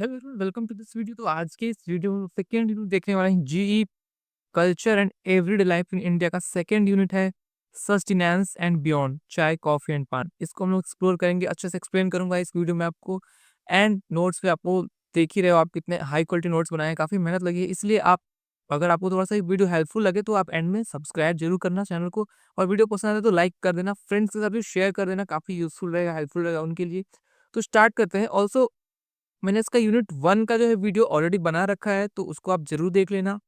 Hello everyone, welcome to this video. तो आज के इस वीडियो में सेकंड यूनिट देखने वाले हैं। GE culture and everyday life in India का सेकंड यूनिट है सस्टेनेंस एंड बियॉन्ड, चाय कॉफी एंड पान। इसको हम लोग एक्सप्लोर करेंगे, अच्छे से एक्सप्लेन करूंगा इस वीडियो में आपको। एंड नोट्स पे आपको देख ही रहे हो आप कितने हाई क्वालिटी नोट्स बनाए हैं, काफी मेहनत लगी है। इसलिए आप, अगर आपको थोड़ा सा ये वीडियो हेल्पफुल लगे तो आप एंड में सब्सक्राइब जरूर करना चैनल को, और वीडियो पसंद आए तो लाइक कर देना, फ्रेंड्स के साथ भी शेयर कर देना, काफी यूजफुल रहेगा, हेल्पफुल रहेगा उनके लिए। तो स्टार्ट करते हैं। ऑल्सो मैंने इसका यूनिट 1 का जो है वीडियो ऑलरेडी बना रखा है, तो उसको आप ज़रूर देख लेना।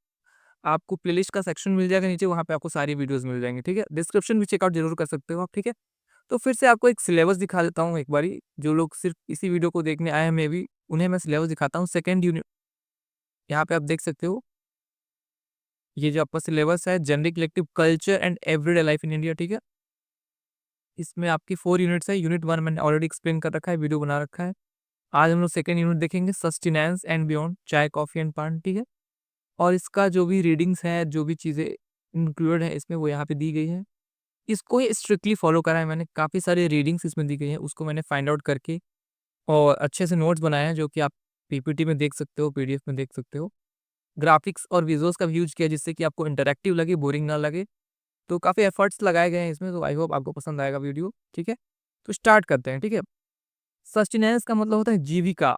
आपको प्लेलिस्ट का सेक्शन मिल जाएगा नीचे, वहाँ पे आपको सारी वीडियोज़ मिल जाएँगी, ठीक है? डिस्क्रिप्शन भी चेकआउट ज़रूर कर सकते हो आप, ठीक है? तो फिर से आपको एक सिलेबस दिखा देता हूँ एक बारी, जो लोग सिर्फ़ इसी वीडियो को देखने आए हैं मेबी, उन्हें मैं सिलेबस दिखाता हूँ। सेकंड यूनिट यहाँ पे आप देख सकते हो, ये जो आपका सिलेबस है generic elective culture and everyday life in India, ठीक है? इसमें आपकी 4 यूनिट्स है। यूनिट 1 मैंने ऑलरेडी एक्सप्लेन कर रखा है, वीडियो बना रखा है। आज हम लोग सेकंड यूनिट देखेंगे सस्टेनेंस एंड बियॉन्ड, चाय, कॉफ़ी एंड पान, ठीक है? और इसका जो भी रीडिंग्स है, जो भी चीज़ें इंक्लूडेड है इसमें, वो यहाँ पे दी गई है। इसको ही स्ट्रिक्टली फॉलो करा है मैंने, काफ़ी सारी रीडिंग्स इसमें दी गई हैं, उसको मैंने फाइंड आउट करके और अच्छे से नोट्स बनाए हैं, जो कि आप पीपीटी में देख सकते हो, पीडीएफ में देख सकते हो। ग्राफिक्स और विजुअल्स का भी यूज़ किया, जिससे कि आपको इंटरैक्टिव लगे, बोरिंग ना लगे। तो काफ़ी एफर्ट्स लगाए गए हैं इसमें, तो आई होप आपको पसंद आएगा वीडियो, ठीक है? तो स्टार्ट करते हैं, ठीक है? सस्टेनेंस का मतलब होता है जीविका,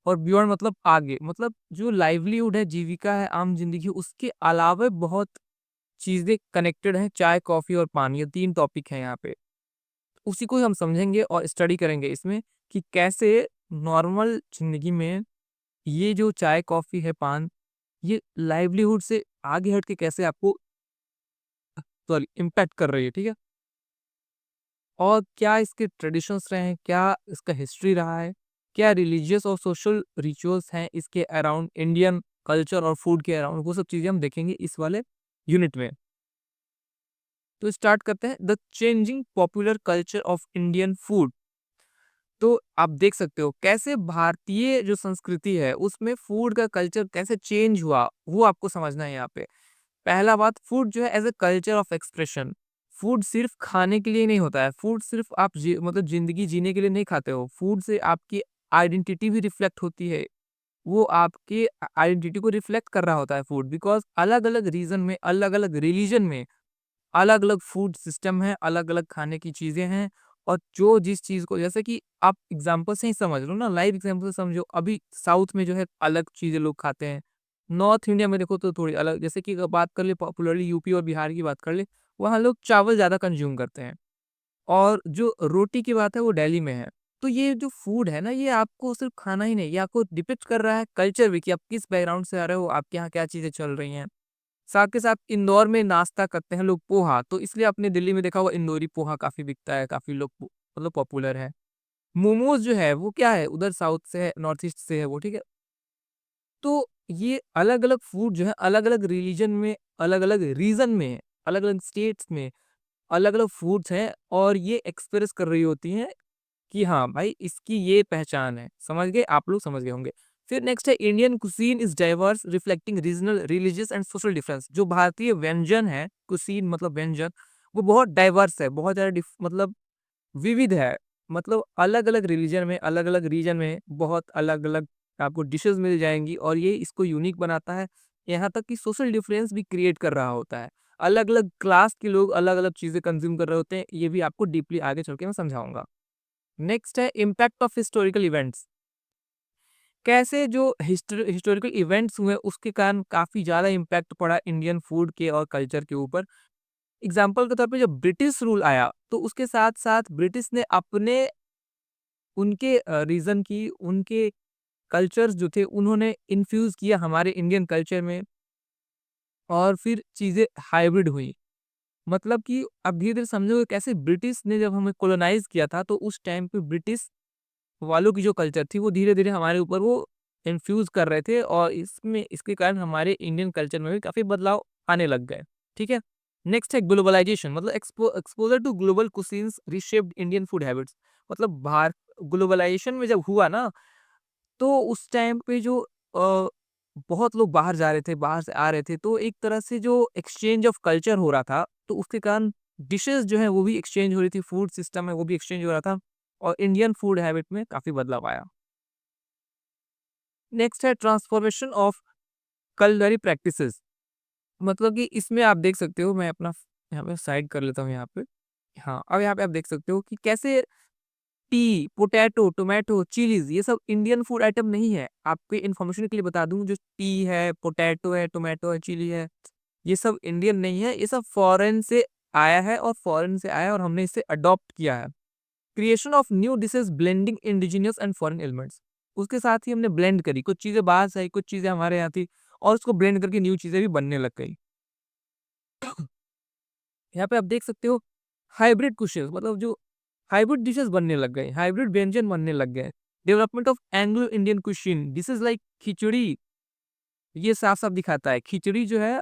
और बियॉन्ड मतलब आगे, मतलब जो लाइवलीहुड है, जीविका है, आम ज़िंदगी, उसके अलावा बहुत चीज़ें कनेक्टेड हैं। चाय, कॉफ़ी और पानी, ये 3 टॉपिक हैं यहाँ पे। उसी को ही हम समझेंगे और स्टडी करेंगे इसमें, कि कैसे नॉर्मल ज़िंदगी में ये जो चाय, कॉफ़ी है, पान, ये लाइवलीहुड से आगे हट के कैसे आपको सॉरी इम्पैक्ट कर रही है, ठीक है? और क्या इसके ट्रेडिशंस रहे हैं, क्या इसका हिस्ट्री रहा है, क्या रिलीजियस और सोशल रिचुअल्स हैं इसके अराउंड, इंडियन कल्चर और फूड के अराउंड, वो सब चीज़ें हम देखेंगे इस वाले यूनिट में। तो स्टार्ट करते हैं, the changing popular culture of Indian food. तो आप देख सकते हो कैसे भारतीय जो संस्कृति है उसमें फूड का कल्चर कैसे चेंज हुआ, वो आपको समझना है यहाँ पे। पहला बात, फूड जो है as a culture of expression. Food सिर्फ खाने के लिए नहीं होता है, फूड सिर्फ आप मतलब जिंदगी जीने के लिए नहीं खाते हो, फूड से आपकी आइडेंटिटी भी रिफ्लेक्ट होती है। वो आपके आइडेंटिटी को रिफ्लेक्ट कर रहा होता है फूड, बिकॉज अलग अलग रीजन में, अलग अलग रिलीजन में अलग-अलग फूड सिस्टम है, अलग-अलग खाने की चीज़ें हैं। और जो जिस चीज़ को, जैसे कि आप एग्ज़ाम्पल से ही समझ लो ना, लाइव एग्ज़ाम्पल से समझो। अभी साउथ में जो है अलग चीज़ें लोग खाते हैं। नॉर्थ इंडिया में देखो तो थोड़ी अलग, जैसे कि अगर बात कर ले पॉपुलरली यूपी और बिहार की बात कर ले, वहाँ लोग चावल ज़्यादा कंज़्यूम करते हैं। और जो रोटी की बात है वो दिल्ली में है। तो ये जो फूड है ना, ये आपको सिर्फ़ खाना ही नहीं, ये आपको डिपिक्ट कर रहा है कल्चर भी, कि आप किस बैकग्राउंड से आ रहे हो, आपके यहाँ क्या चीज़ें चल रही हैं। साथ के साथ इंदौर में नाश्ता करते हैं लोग पोहा, तो इसलिए आपने दिल्ली में देखा होगा इंदौरी पोहा काफ़ी बिकता है, काफ़ी लोग मतलब पॉपुलर है। मोमोज़ जो है वो क्या है, उधर साउथ से है, नॉर्थ ईस्ट से है वो, ठीक है? तो ये अलग-अलग फूड जो है अलग-अलग रिलीजन में, अलग-अलग रीज़न में, अलग-अलग स्टेट्स में अलग-अलग फूड्स हैं, और ये एक्सप्रेस कर रही होती हैं कि हाँ भाई, इसकी ये पहचान है। समझ गए? आप लोग समझ गए होंगे। फिर नेक्स्ट है, Indian cuisine is diverse reflecting regional, religious and social difference. जो भारतीय व्यंजन है, कुज़ीन मतलब व्यंजन, वो बहुत डाइवर्स है, बहुत ज़्यादा मतलब विविध है। मतलब अलग-अलग रिलीजन में, अलग-अलग रीजन में बहुत अलग-अलग आपको डिशेज़ मिल जाएँगी, और ये इसको यूनिक बनाता है। यहाँ तक कि सोशल डिफरेंस भी क्रिएट कर रहा होता है। अलग-अलग क्लास के लोग अलग-अलग चीज़ें कंज़्यूम कर रहे होते हैं, ये भी आपको डीपली आगे चल के मैं समझाऊँगा। नेक्स्ट है इम्पैक्ट ऑफ हिस्टोरिकल इवेंट्स। कैसे जो हिस्टोरिकल इवेंट्स हुए उसके कारण काफ़ी ज़्यादा इम्पैक्ट पड़ा इंडियन फूड के और कल्चर के ऊपर। एग्ज़ाम्पल के तौर पे जब ब्रिटिश रूल आया, तो उसके साथ-साथ ब्रिटिश ने अपने, उनके रीज़न की, उनके कल्चर्स जो थे उन्होंने इन्फ्यूज़ किया हमारे इंडियन कल्चर में, और फिर चीज़ें हाइब्रिड हुई। मतलब कि अब धीरे-धीरे समझोगे कैसे ब्रिटिश ने जब हमें कोलोनाइज़ किया था, तो उस टाइम पे ब्रिटिश वालों की जो कल्चर थी वो धीरे-धीरे हमारे ऊपर वो इन्फ्यूज़ कर रहे थे, और इसमें इसके कारण हमारे इंडियन कल्चर में भी काफ़ी बदलाव आने लग गए। ठीक है? नेक्स्ट है ग्लोबलाइज़ेशन, मतलब exposure to global cuisines reshaped Indian food habits. मतलब ग्लोबलाइज़ेशन में जब हुआ ना, तो उस टाइम पे जो बहुत लोग बाहर जा रहे थे, बाहर से आ रहे थे, तो एक तरह से जो एक्सचेंज ऑफ कल्चर हो रहा था, तो उसके कारण डिशेज़ जो हैं वो भी एक्सचेंज हो रही थी, फूड सिस्टम है वो भी एक्सचेंज हो रहा था, और इंडियन फूड हैबिट में काफ़ी बदलाव आया। नेक्स्ट है ट्रांसफॉर्मेशन ऑफ culinary प्रैक्टिसेस। मतलब कि इसमें आप देख सकते हो, मैं अपना यहाँ पे साइड कर लेता हूँ यहाँ पे। हाँ, अब यहाँ पे आप देख सकते हो कि कैसे पी, पोटैटो, टोमेटो, चिलीज़ ये सब इंडियन फूड आइटम नहीं है। आपके इन्फॉर्मेशन के लिए बता दूँ, जो पी है, पोटैटो है, टोमेटो है, चिली है, ये सब इंडियन नहीं है। ये सब फॉरेन से आया है और फॉरेन से आया है और हमने इसे अडॉप्ट किया है। Creation of new dishes blending indigenous and foreign elements. उसके साथ ही हमने ब्लेंड करी, कुछ चीज़ें बाहर से आई, कुछ चीज़ें हमारे यहाँ थी और उसको ब्लेंड करके न्यू चीज़ें भी बनने लग गई। यहाँ पे आप देख सकते हो हाइब्रिड कुशेस, मतलब जो हाइब्रिड डिशेस बनने लग गए, हाइब्रिड व्यंजन बनने लग गए। डेवलपमेंट ऑफ एंग्लो इंडियन कुशीन, डिशेस लाइक खिचड़ी, ये साफ साफ दिखाता है खिचड़ी जो है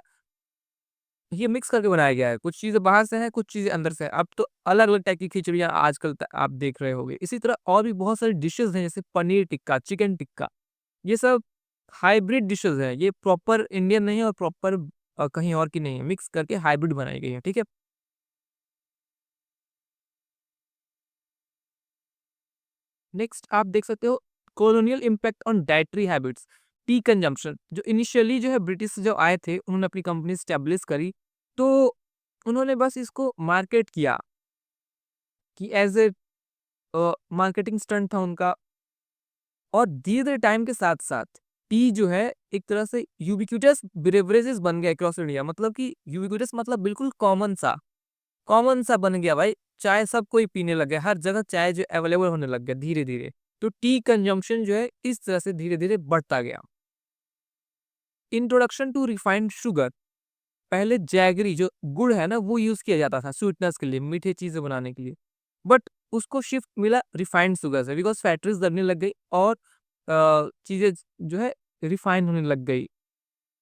ये मिक्स करके बनाया गया है। कुछ चीजें बाहर से है, कुछ चीजें अंदर से है। अब तो अलग अलग टाइप की खिचड़ियाँ आजकल आप देख रहे होगे। इसी तरह और भी बहुत सारी डिशेस हैं, जैसे पनीर टिक्का, चिकन टिक्का, ये सब हाइब्रिड डिशेस हैं। ये प्रॉपर इंडियन नहीं है और प्रॉपर कहीं और की नहीं है, मिक्स करके हाइब्रिड बनाई गई है। ठीक है। नेक्स्ट आप देख सकते हो colonial impact on dietary habits. T consumption, जो इनिशियली जो है ब्रिटिश जो आए थे, उन्होंने अपनी कंपनी स्टैब्लिश करी, तो उन्होंने बस इसको मार्केट किया कि एज ए मार्केटिंग स्टंट था उनका। और धीरे धीरे टाइम के साथ साथ टी जो है एक तरह से यूबिक्यूटस बेवरेजेस बन गया अक्रॉस इंडिया। मतलब कि यूबिक्यूटस मतलब बिल्कुल कॉमन सा बन गया भाई। चाय सब कोई पीने लग गया, हर जगह चाय जो अवेलेबल होने लग गया धीरे धीरे। तो टी कंजम्पशन जो है इस तरह से धीरे धीरे बढ़ता गया। Introduction to refined sugar. पहले जैगरी जो गुड़ है ना, वो यूज किया जाता था स्वीटनेस के लिए, मीठे चीजें बनाने के लिए। बट उसको शिफ्ट मिला रिफाइंड शुगर से, बिकॉज फैक्ट्रीज लगने लग गई और चीजें जो है रिफाइन होने लग गई।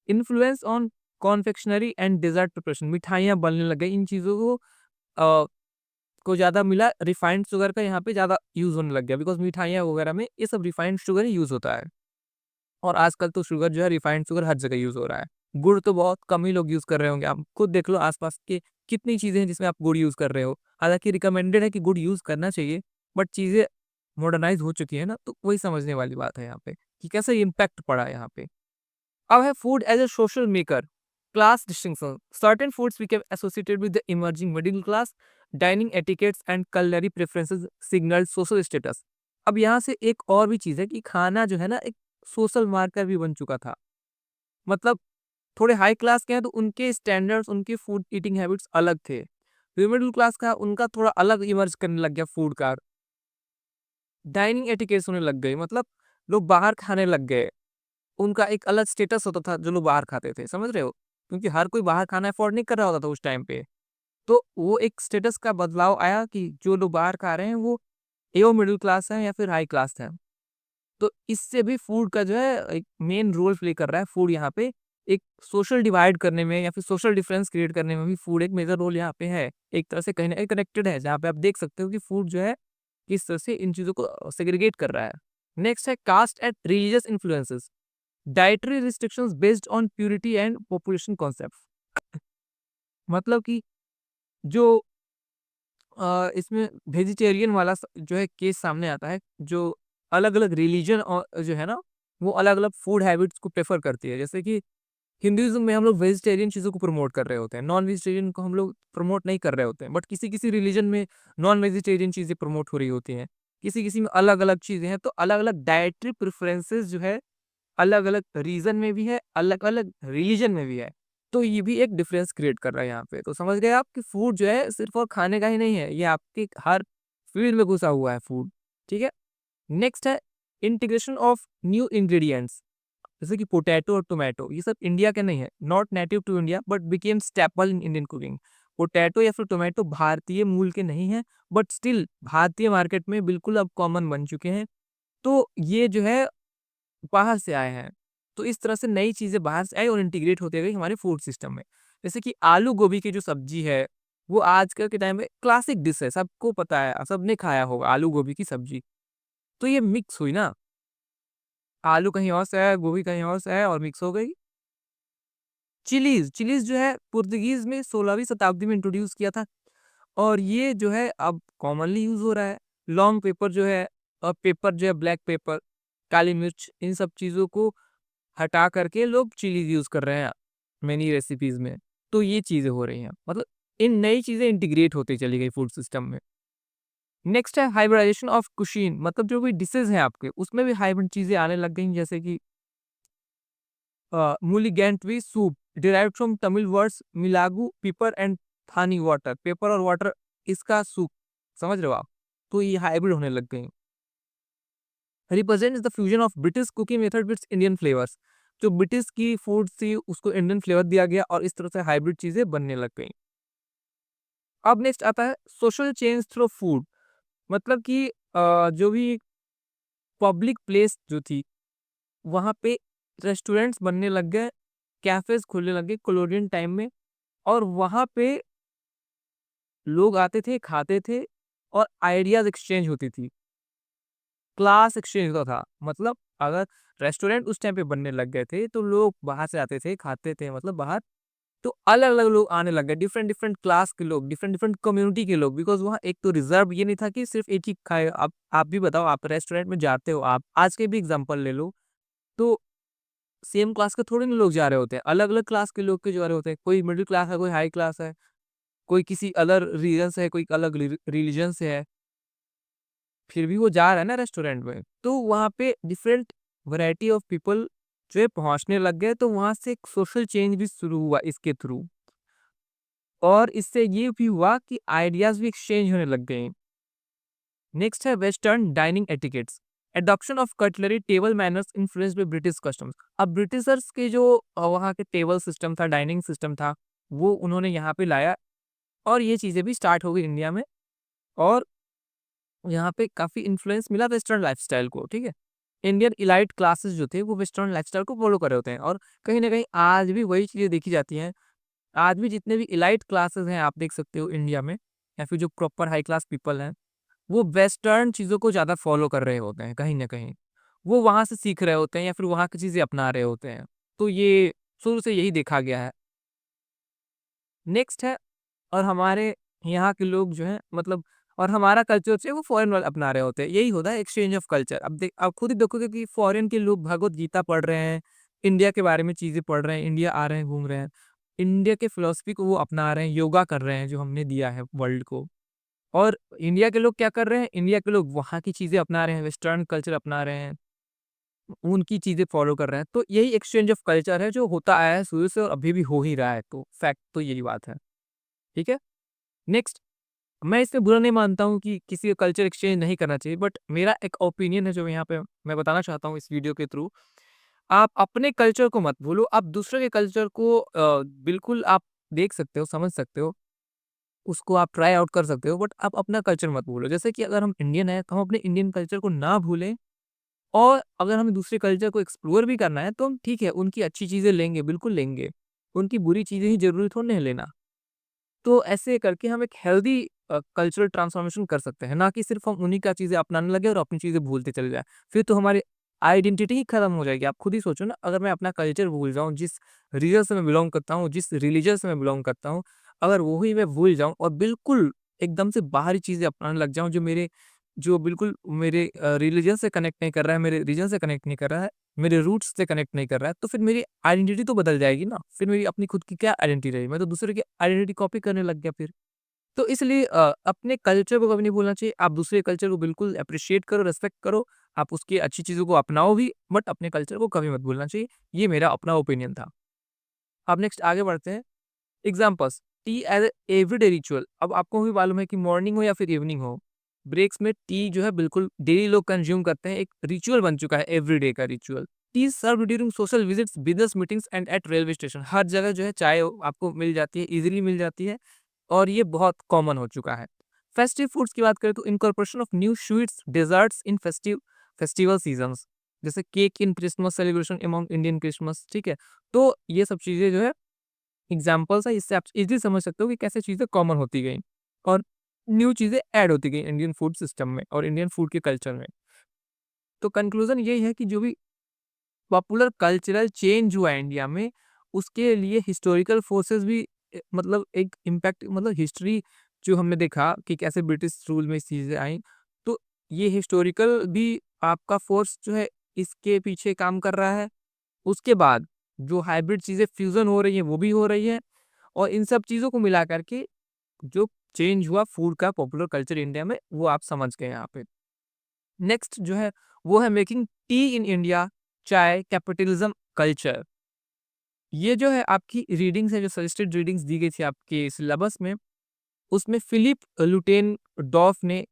Influence on confectionery and dessert preparation, मिठाइयाँ बनने लग गई। इन चीजों को ज़्यादा मिला, रिफाइंड शुगर का यहाँ पे ज़्यादा यूज़ होने लग गया, बिकॉज़ मिठाइयाँ वगैरह में ये सब रिफाइंड शुगर ही यूज़ होता है। और आजकल तो शुगर जो है रिफाइंड शुगर हर जगह यूज़ हो रहा है। गुड़ तो बहुत कम ही लोग यूज़ कर रहे होंगे, आप खुद देख लो आस-पास के कितनी चीज़ें हैं जिसमें आप गुड़ यूज़ कर रहे हो। हालाँकि रिकमेंडेड है कि गुड़ यूज़ करना चाहिए, बट चीज़ें मॉडर्नाइज़ हो चुकी है ना, तो वही समझने वाली बात है यहाँ पे, कि कैसे इम्पैक्ट पड़ा है यहाँ पे। अब है food as a social maker, class distinction. Certain foods became associated with the emerging middle class, dining etiquettes and culinary preferences signal social status. अब यहाँ से एक और भी चीज़ है कि खाना जो है ना, एक सोशल मार्कर भी बन चुका था। मतलब थोड़े हाई क्लास के हैं तो उनके स्टैंडर्ड्स, उनके फूड ईटिंग हैबिट्स अलग थे। फिर मिडिल क्लास का उनका थोड़ा अलग इमर्ज करने लग गया फूड का। डाइनिंग एटिकेट्स होने लग गई, मतलब लोग बाहर खाने लग गए। उनका एक अलग स्टेटस होता था जो लोग बाहर खाते थे, समझ रहे हो? क्योंकि हर कोई बाहर खाना अफोर्ड नहीं कर रहा होता था उस टाइम पे। तो वो एक स्टेटस का बदलाव आया कि जो लोग बाहर खा रहे हैं वो एवं मिडिल क्लास है या फिर हाई क्लास है। तो इससे भी फूड का जो है एक मेन रोल प्ले कर रहा है। फूड यहाँ पे एक सोशल डिवाइड करने में या फिर सोशल डिफरेंस क्रिएट करने में भी फूड एक मेजर रोल यहाँ पे है। एक तरह से कहीं न कहीं कनेक्टेड है, जहाँ पे आप देख सकते हो कि फूड जो है किस तरह से इन चीज़ों को सेग्रीगेट कर रहा है। नेक्स्ट है caste and religious influences. Dietary restrictions based on purity and population concept. मतलब कि जो इसमें वेजिटेरियन वाला जो है केस सामने आता है, जो अलग अलग रिलीजन और जो है ना, वो अलग अलग फूड हैबिट्स को प्रेफर करती है। जैसे कि हिंदुइज्म में हम लोग वेजिटेरियन चीज़ों को प्रमोट कर रहे होते हैं, नॉन वेजिटेरियन को हम लोग प्रमोट नहीं कर रहे होते हैं। बट किसी किसी रिलीजन में नॉन वेजिटेरियन चीज़ें प्रमोट हो रही होती हैं, किसी किसी में अलग अलग चीज़ें हैं। तो अलग अलग डाइटरी प्रेफरेंसेस जो है अलग-अलग रीज़न में भी है, अलग-अलग रिलीजन में भी है। तो ये भी एक डिफरेंस क्रिएट कर रहा है यहाँ पे। तो समझ गए आप कि फूड जो है सिर्फ़ और खाने का ही नहीं है, ये आपके हर फील्ड में घुसा हुआ है फूड, ठीक है? नेक्स्ट है इंटीग्रेशन ऑफ न्यू इंग्रीडिएंट्स, जैसे कि पोटैटो और टोमेटो, ये सब इंडिया के नहीं है, not native to India but became staple in Indian cooking. Potato या फिर टोमेटो भारतीय मूल के नहीं हैं, बट स्टिल भारतीय मार्केट में बिल्कुल अब कॉमन बन चुके हैं। तो ये जो है बाहर से आए हैं। तो इस तरह से नई चीज़ें बाहर से आई और इंटीग्रेट होते गई हमारे फूड सिस्टम में। जैसे कि आलू गोभी की जो सब्ज़ी है, वो आजकल के टाइम में क्लासिक डिश है, सबको पता है, सबने खाया होगा आलू गोभी की सब्ज़ी। तो ये मिक्स हुई ना, आलू कहीं और से है, गोभी कहीं और से है और मिक्स हो गई। चिलीज़ जो है पुर्तगीज़ में 16वीं शताब्दी में इंट्रोड्यूस किया था और ये जो है अब कॉमनली यूज़ हो रहा है। लॉन्ग पेपर जो है पेपर जो है ब्लैक पेपर, काली मिर्च, इन सब चीज़ों को हटा करके लोग चिलीज़ यूज़ कर रहे हैं मेनी रेसिपीज़ में। तो ये चीज़ें हो रही हैं। मतलब इन नई चीज़ें इंटीग्रेट होती चली गई फूड सिस्टम में। नेक्स्ट है हाइब्रिडाइजेशन ऑफ कुशीन, मतलब जो भी डिशेज़ हैं आपके, उसमें भी हाइब्रिड चीज़ें आने लग गई, जैसे कि mulligatawny soup derived from Tamil words milagu pepper and thanni water, pepper और वाटर इसका सूप, समझ रहे हो आप? तो ये हाइब्रिड होने लग गई। Represents the fusion of British cooking method with Indian flavours, जो ब्रिटिश की फूड थी उसको इंडियन फ्लेवर दिया गया और इस तरह से हाइब्रिड चीज़ें बनने लग गई। अब नेक्स्ट आता है सोशल चेंज थ्रू फूड, मतलब कि जो भी पब्लिक प्लेस जो थी, वहाँ पे रेस्टोरेंट्स बनने लग गए, कैफ़ेज़ खुलने लग गए कॉलोनियल टाइम में, और वहाँ पे लोग आते थे, खाते थे और आइडियाज़ एक्सचेंज होती थी। क्लास एक्सचेंज होता था। मतलब अगर रेस्टोरेंट उस टाइम पे बनने लग गए थे, तो लोग बाहर से आते थे, खाते थे, मतलब बाहर, तो अलग-अलग लोग आने लग गए, डिफरेंट-डिफरेंट क्लास के लोग, डिफरेंट-डिफरेंट कम्युनिटी के लोग, बिकॉज़ वहाँ एक तो रिज़र्व ये नहीं था कि सिर्फ़ एक ही खाए। आप भी बताओ, आप रेस्टोरेंट में जाते हो, आप आज के भी एग्ज़ाम्पल ले लो, तो सेम क्लास के थोड़ी ना लोग जा रहे होते हैं, अलग-अलग क्लास के लोग के जा रहे होते हैं। कोई मिडल क्लास है, कोई हाई क्लास है, कोई किसी अदर रीजन से है, कोई अलग रिलीजन से है, फिर भी वो जा रहा है ना रेस्टोरेंट में। तो वहाँ पे डिफरेंट वैरायटी ऑफ पीपल जो है पहुँचने लग गए, तो वहाँ से एक सोशल चेंज भी शुरू हुआ इसके थ्रू। और इससे ये भी हुआ कि आइडियाज़ भी एक्सचेंज होने लग गए। नेक्स्ट है western dining etiquettes, adoption of cutlery table manners influenced by British customs. अब ब्रिटिशर्स के जो वहाँ के टेबल सिस्टम था, डाइनिंग सिस्टम था, वो उन्होंने यहाँ पे लाया और ये चीज़ें भी स्टार्ट हो गई इंडिया में, और यहाँ पे काफ़ी इन्फ्लुएंस मिला वेस्टर्न लाइफ़स्टाइल को, ठीक है? इंडियन इलाइट क्लासेस जो थे, वो वेस्टर्न लाइफ़स्टाइल को फ़ॉलो कर रहे होते हैं, और कहीं न कहीं आज भी वही चीज़ें देखी जाती हैं। आज भी जितने भी इलाइट क्लासेस हैं, आप देख सकते हो इंडिया में, या फिर जो प्रॉपर हाई क्लास पीपल हैं, वो वेस्टर्न चीज़ों को ज़्यादा फ़ॉलो कर रहे होते हैं कहीं न कहीं। वो वहाँ से सीख रहे होते हैं या फिर वहाँ की चीज़ें अपना रहे होते हैं। तो ये शुरू से यही देखा गया है। नेक्स्ट है, और हमारे यहाँ के लोग जो हैं, मतलब, और हमारा कल्चर जो है वो फॉरेन वाले अपना रहे होते हैं। यही होता है एक्सचेंज ऑफ कल्चर। अब खुद ही देखोगे कि फॉरेन के लोग भगवत गीता पढ़ रहे हैं, इंडिया के बारे में चीज़ें पढ़ रहे हैं, इंडिया आ रहे हैं, घूम रहे हैं। इंडिया के फिलॉसफी को वो अपना रहे हैं, योगा कर रहे हैं जो हमने दिया है वर्ल्ड को। और इंडिया के लोग क्या कर रहे हैं? इंडिया के लोग वहाँ की चीज़ें अपना रहे हैं, वेस्टर्न कल्चर अपना रहे हैं, उनकी चीज़ें फॉलो कर रहे हैं। तो यही एक्सचेंज ऑफ कल्चर है जो होता आया है शुरू से और अभी भी हो ही रहा है। तो फैक्ट तो यही बात है। ठीक है? नेक्स्ट, मैं इससे बुरा नहीं मानता हूँ कि किसी का कल्चर एक्सचेंज नहीं करना चाहिए, बट मेरा एक ओपिनियन है जो यहाँ पे मैं बताना चाहता हूँ इस वीडियो के थ्रू। आप अपने कल्चर को मत भूलो, आप दूसरे के कल्चर को बिल्कुल आप देख सकते हो, समझ सकते हो, उसको आप ट्राई आउट कर सकते हो, बट आप अपना कल्चर मत भूलो। जैसे कि अगर हम इंडियन हैं, तो हम अपने इंडियन कल्चर को ना भूलें, और अगर हमें दूसरे कल्चर को एक्सप्लोर भी करना है, तो हम ठीक है, उनकी अच्छी चीज़ें लेंगे, बिल्कुल लेंगे। उनकी बुरी चीज़ें ही ज़रूरी थोड़ी ना है लेना। तो ऐसे करके हम एक हेल्दी कल्चरल ट्रांसफॉर्मेशन कर सकते हैं, ना कि सिर्फ़ हम उन्हीं का चीज़ें अपनाने लगे और अपनी चीज़ें भूलते चले जाएँ। फिर तो हमारी आइडेंटिटी ही खत्म हो जाएगी। आप खुद ही सोचो ना, अगर मैं अपना कल्चर भूल जाऊँ, जिस रीजन से मैं बिलॉन्ग करता हूँ, जिस रिलीजन से मैं बिलॉन्ग करता हूँ, अगर वो ही मैं भूल जाऊँ और बिल्कुल एकदम से बाहरी चीज़ें अपनाने लग जाऊँ, जो बिल्कुल मेरे रिलीजन से कनेक्ट नहीं कर रहा है, मेरे रीजन से कनेक्ट नहीं कर रहा है, मेरे रूट्स से कनेक्ट नहीं कर रहा है, तो फिर मेरी आइडेंटिटी तो बदल जाएगी ना। फिर मेरी अपनी खुद की क्या आइडेंटिटी रही? मैं तो दूसरे की आइडेंटिटी कॉपी करने लग गया फिर। तो इसलिए अपने कल्चर को कभी नहीं भूलना चाहिए। आप दूसरे कल्चर को बिल्कुल एप्रिशिएट करो, रिस्पेक्ट करो। आप उसकी अच्छी चीज़ों को अपनाओ भी, बट अपने कल्चर को कभी मत भूलना चाहिए। ये मेरा अपना ओपिनियन था। अब नेक्स्ट आगे बढ़ते हैं। एग्ज़ाम्पल्स, टी एज़ अ एवरीडे रिचुअल। अब आपको भी मालूम है कि मॉर्निंग हो या फिर इवनिंग हो, ब्रेक्स में टी जो है बिल्कुल डेली लोग कंज़्यूम करते हैं, एक रिचुअल बन चुका है, एवरीडे का ritual. Tea served during social visits, business meetings and at railway station. हर जगह जो है चाय आपको मिल जाती है, ईज़िली मिल जाती है, और ये बहुत कॉमन हो चुका है। फेस्टिव फूड्स की बात करें तो incorporation of new sweets, desserts in festival seasons, जैसे cake in Christmas celebration among Indian Christmas, ठीक है? तो ये सब चीज़ें जो है एग्ज़ाम्पल्स है, इससे आप इज़िली समझ सकते हो कि कैसे चीज़ें कॉमन होती गई और न्यू चीज़ें ऐड होती गई इंडियन फूड सिस्टम में और इंडियन फूड के कल्चर में। तो कंक्लूज़न यही है कि जो भी पॉपुलर कल्चरल चेंज हुआ है इंडिया में, उसके लिए हिस्टोरिकल फोर्सेस भी मतलब एक इम्पैक्ट, मतलब हिस्ट्री जो हमने देखा कि कैसे ब्रिटिश रूल में चीज़ें आई, तो ये हिस्टोरिकल भी आपका फोर्स जो है इसके पीछे काम कर रहा है। उसके बाद जो हाइब्रिड चीज़ें फ्यूज़न हो रही हैं वो भी हो रही है, और इन सब चीज़ों को मिला कर के जो चेंज हुआ फूड का पॉपुलर कल्चर इंडिया में, वो आप समझ गए यहाँ पे। नेक्स्ट जो है वो है मेकिंग टी इन इंडिया, चाय, कैपिटलिज्म, कल्चर। ये जो है आपकी रीडिंग्स है, जो सजेस्टेड रीडिंग्स दी गई थी आपके सिलेबस में, उसमें फिलिप लुटेन डॉफ ने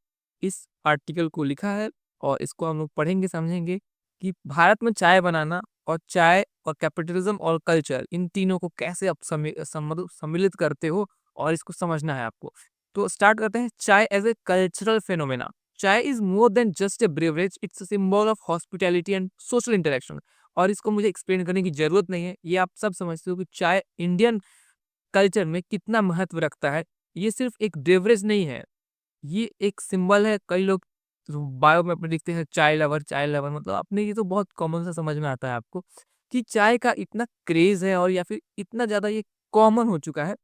इस आर्टिकल को लिखा है, और इसको हम लोग पढ़ेंगे समझेंगे कि भारत में चाय बनाना और चाय और कैपिटलिज्म और कल्चर, इन तीनों को कैसे आप सम्मिलित करते हो, और इसको समझना है आपको। तो स्टार्ट करते हैं। चाय एज ए कल्चरल फेनोमेना। चाय is more than just a beverage, it's a symbol of hospitality and social interaction. और इसको मुझे एक्सप्लेन करने की जरूरत नहीं है, ये आप सब समझते हो कि चाय इंडियन कल्चर में कितना महत्व रखता है। ये सिर्फ एक बेवरेज नहीं है, ये एक सिंबल है। कई लोग बायो में अपने लिखते हैं चाय लवर, मतलब अपने ये तो बहुत कॉमन सा समझ में आता है आपको कि चाय का इतना क्रेज है, और या फिर इतना ज्यादा ये कॉमन हो चुका है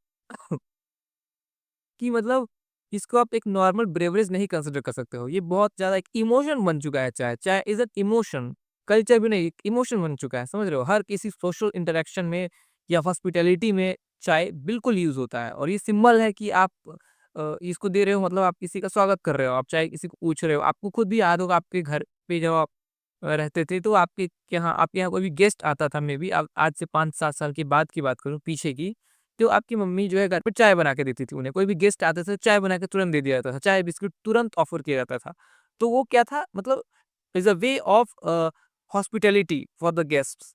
कि मतलब इसको आप एक नॉर्मल ब्रेवरेज नहीं कंसिडर कर सकते हो। ये बहुत ज्यादा एक इमोशन बन चुका है। चाय चाय इज एन इमोशन, कल्चर भी नहीं, एक इमोशन बन चुका है, समझ रहे हो। हर किसी सोशल इंटरेक्शन में या हॉस्पिटैलिटी में चाय बिल्कुल यूज होता है, और ये सिंबल है कि आप इसको दे रहे हो, मतलब आप किसी का स्वागत कर रहे हो, आप चाय किसी को पूछ रहे हो। आपको खुद भी याद होगा आपके घर पे जब आप रहते थे, तो आपके यहाँ कोई भी गेस्ट आता था, मे बी आज से 5-7 साल की बात करूँ पीछे की, तो आपकी मम्मी जो है घर पे चाय बना के देती थी उन्हें। कोई भी गेस्ट आते थे, चाय बना के तुरंत दे दिया जाता था, चाय बिस्किट तुरंत ऑफर किया जाता था। तो वो क्या था, मतलब is a way of hospitality for the guests.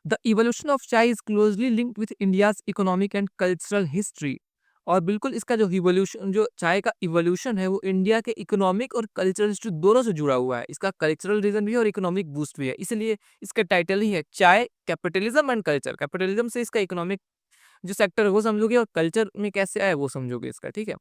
The evolution of chai is closely linked with India's economic and cultural history. और बिल्कुल इसका जो इवोल्यूशन, जो चाय का इवोल्यूशन है, वो इंडिया के इकोनॉमिक और कल्चरल हिस्ट्री दोनों से जुड़ा हुआ है। इसका कल्चरल रीजन भी है और इकोनॉमिक बूस्ट भी है, इसलिए इसका टाइटल ही है चाय, कैपिटलिज्म एंड कल्चर। कैपिटलिज्म से इसका इकोनॉमिक जो सेक्टर है वो समझोगे, और कल्चर में कैसे आया वो समझोगे इसका, ठीक है।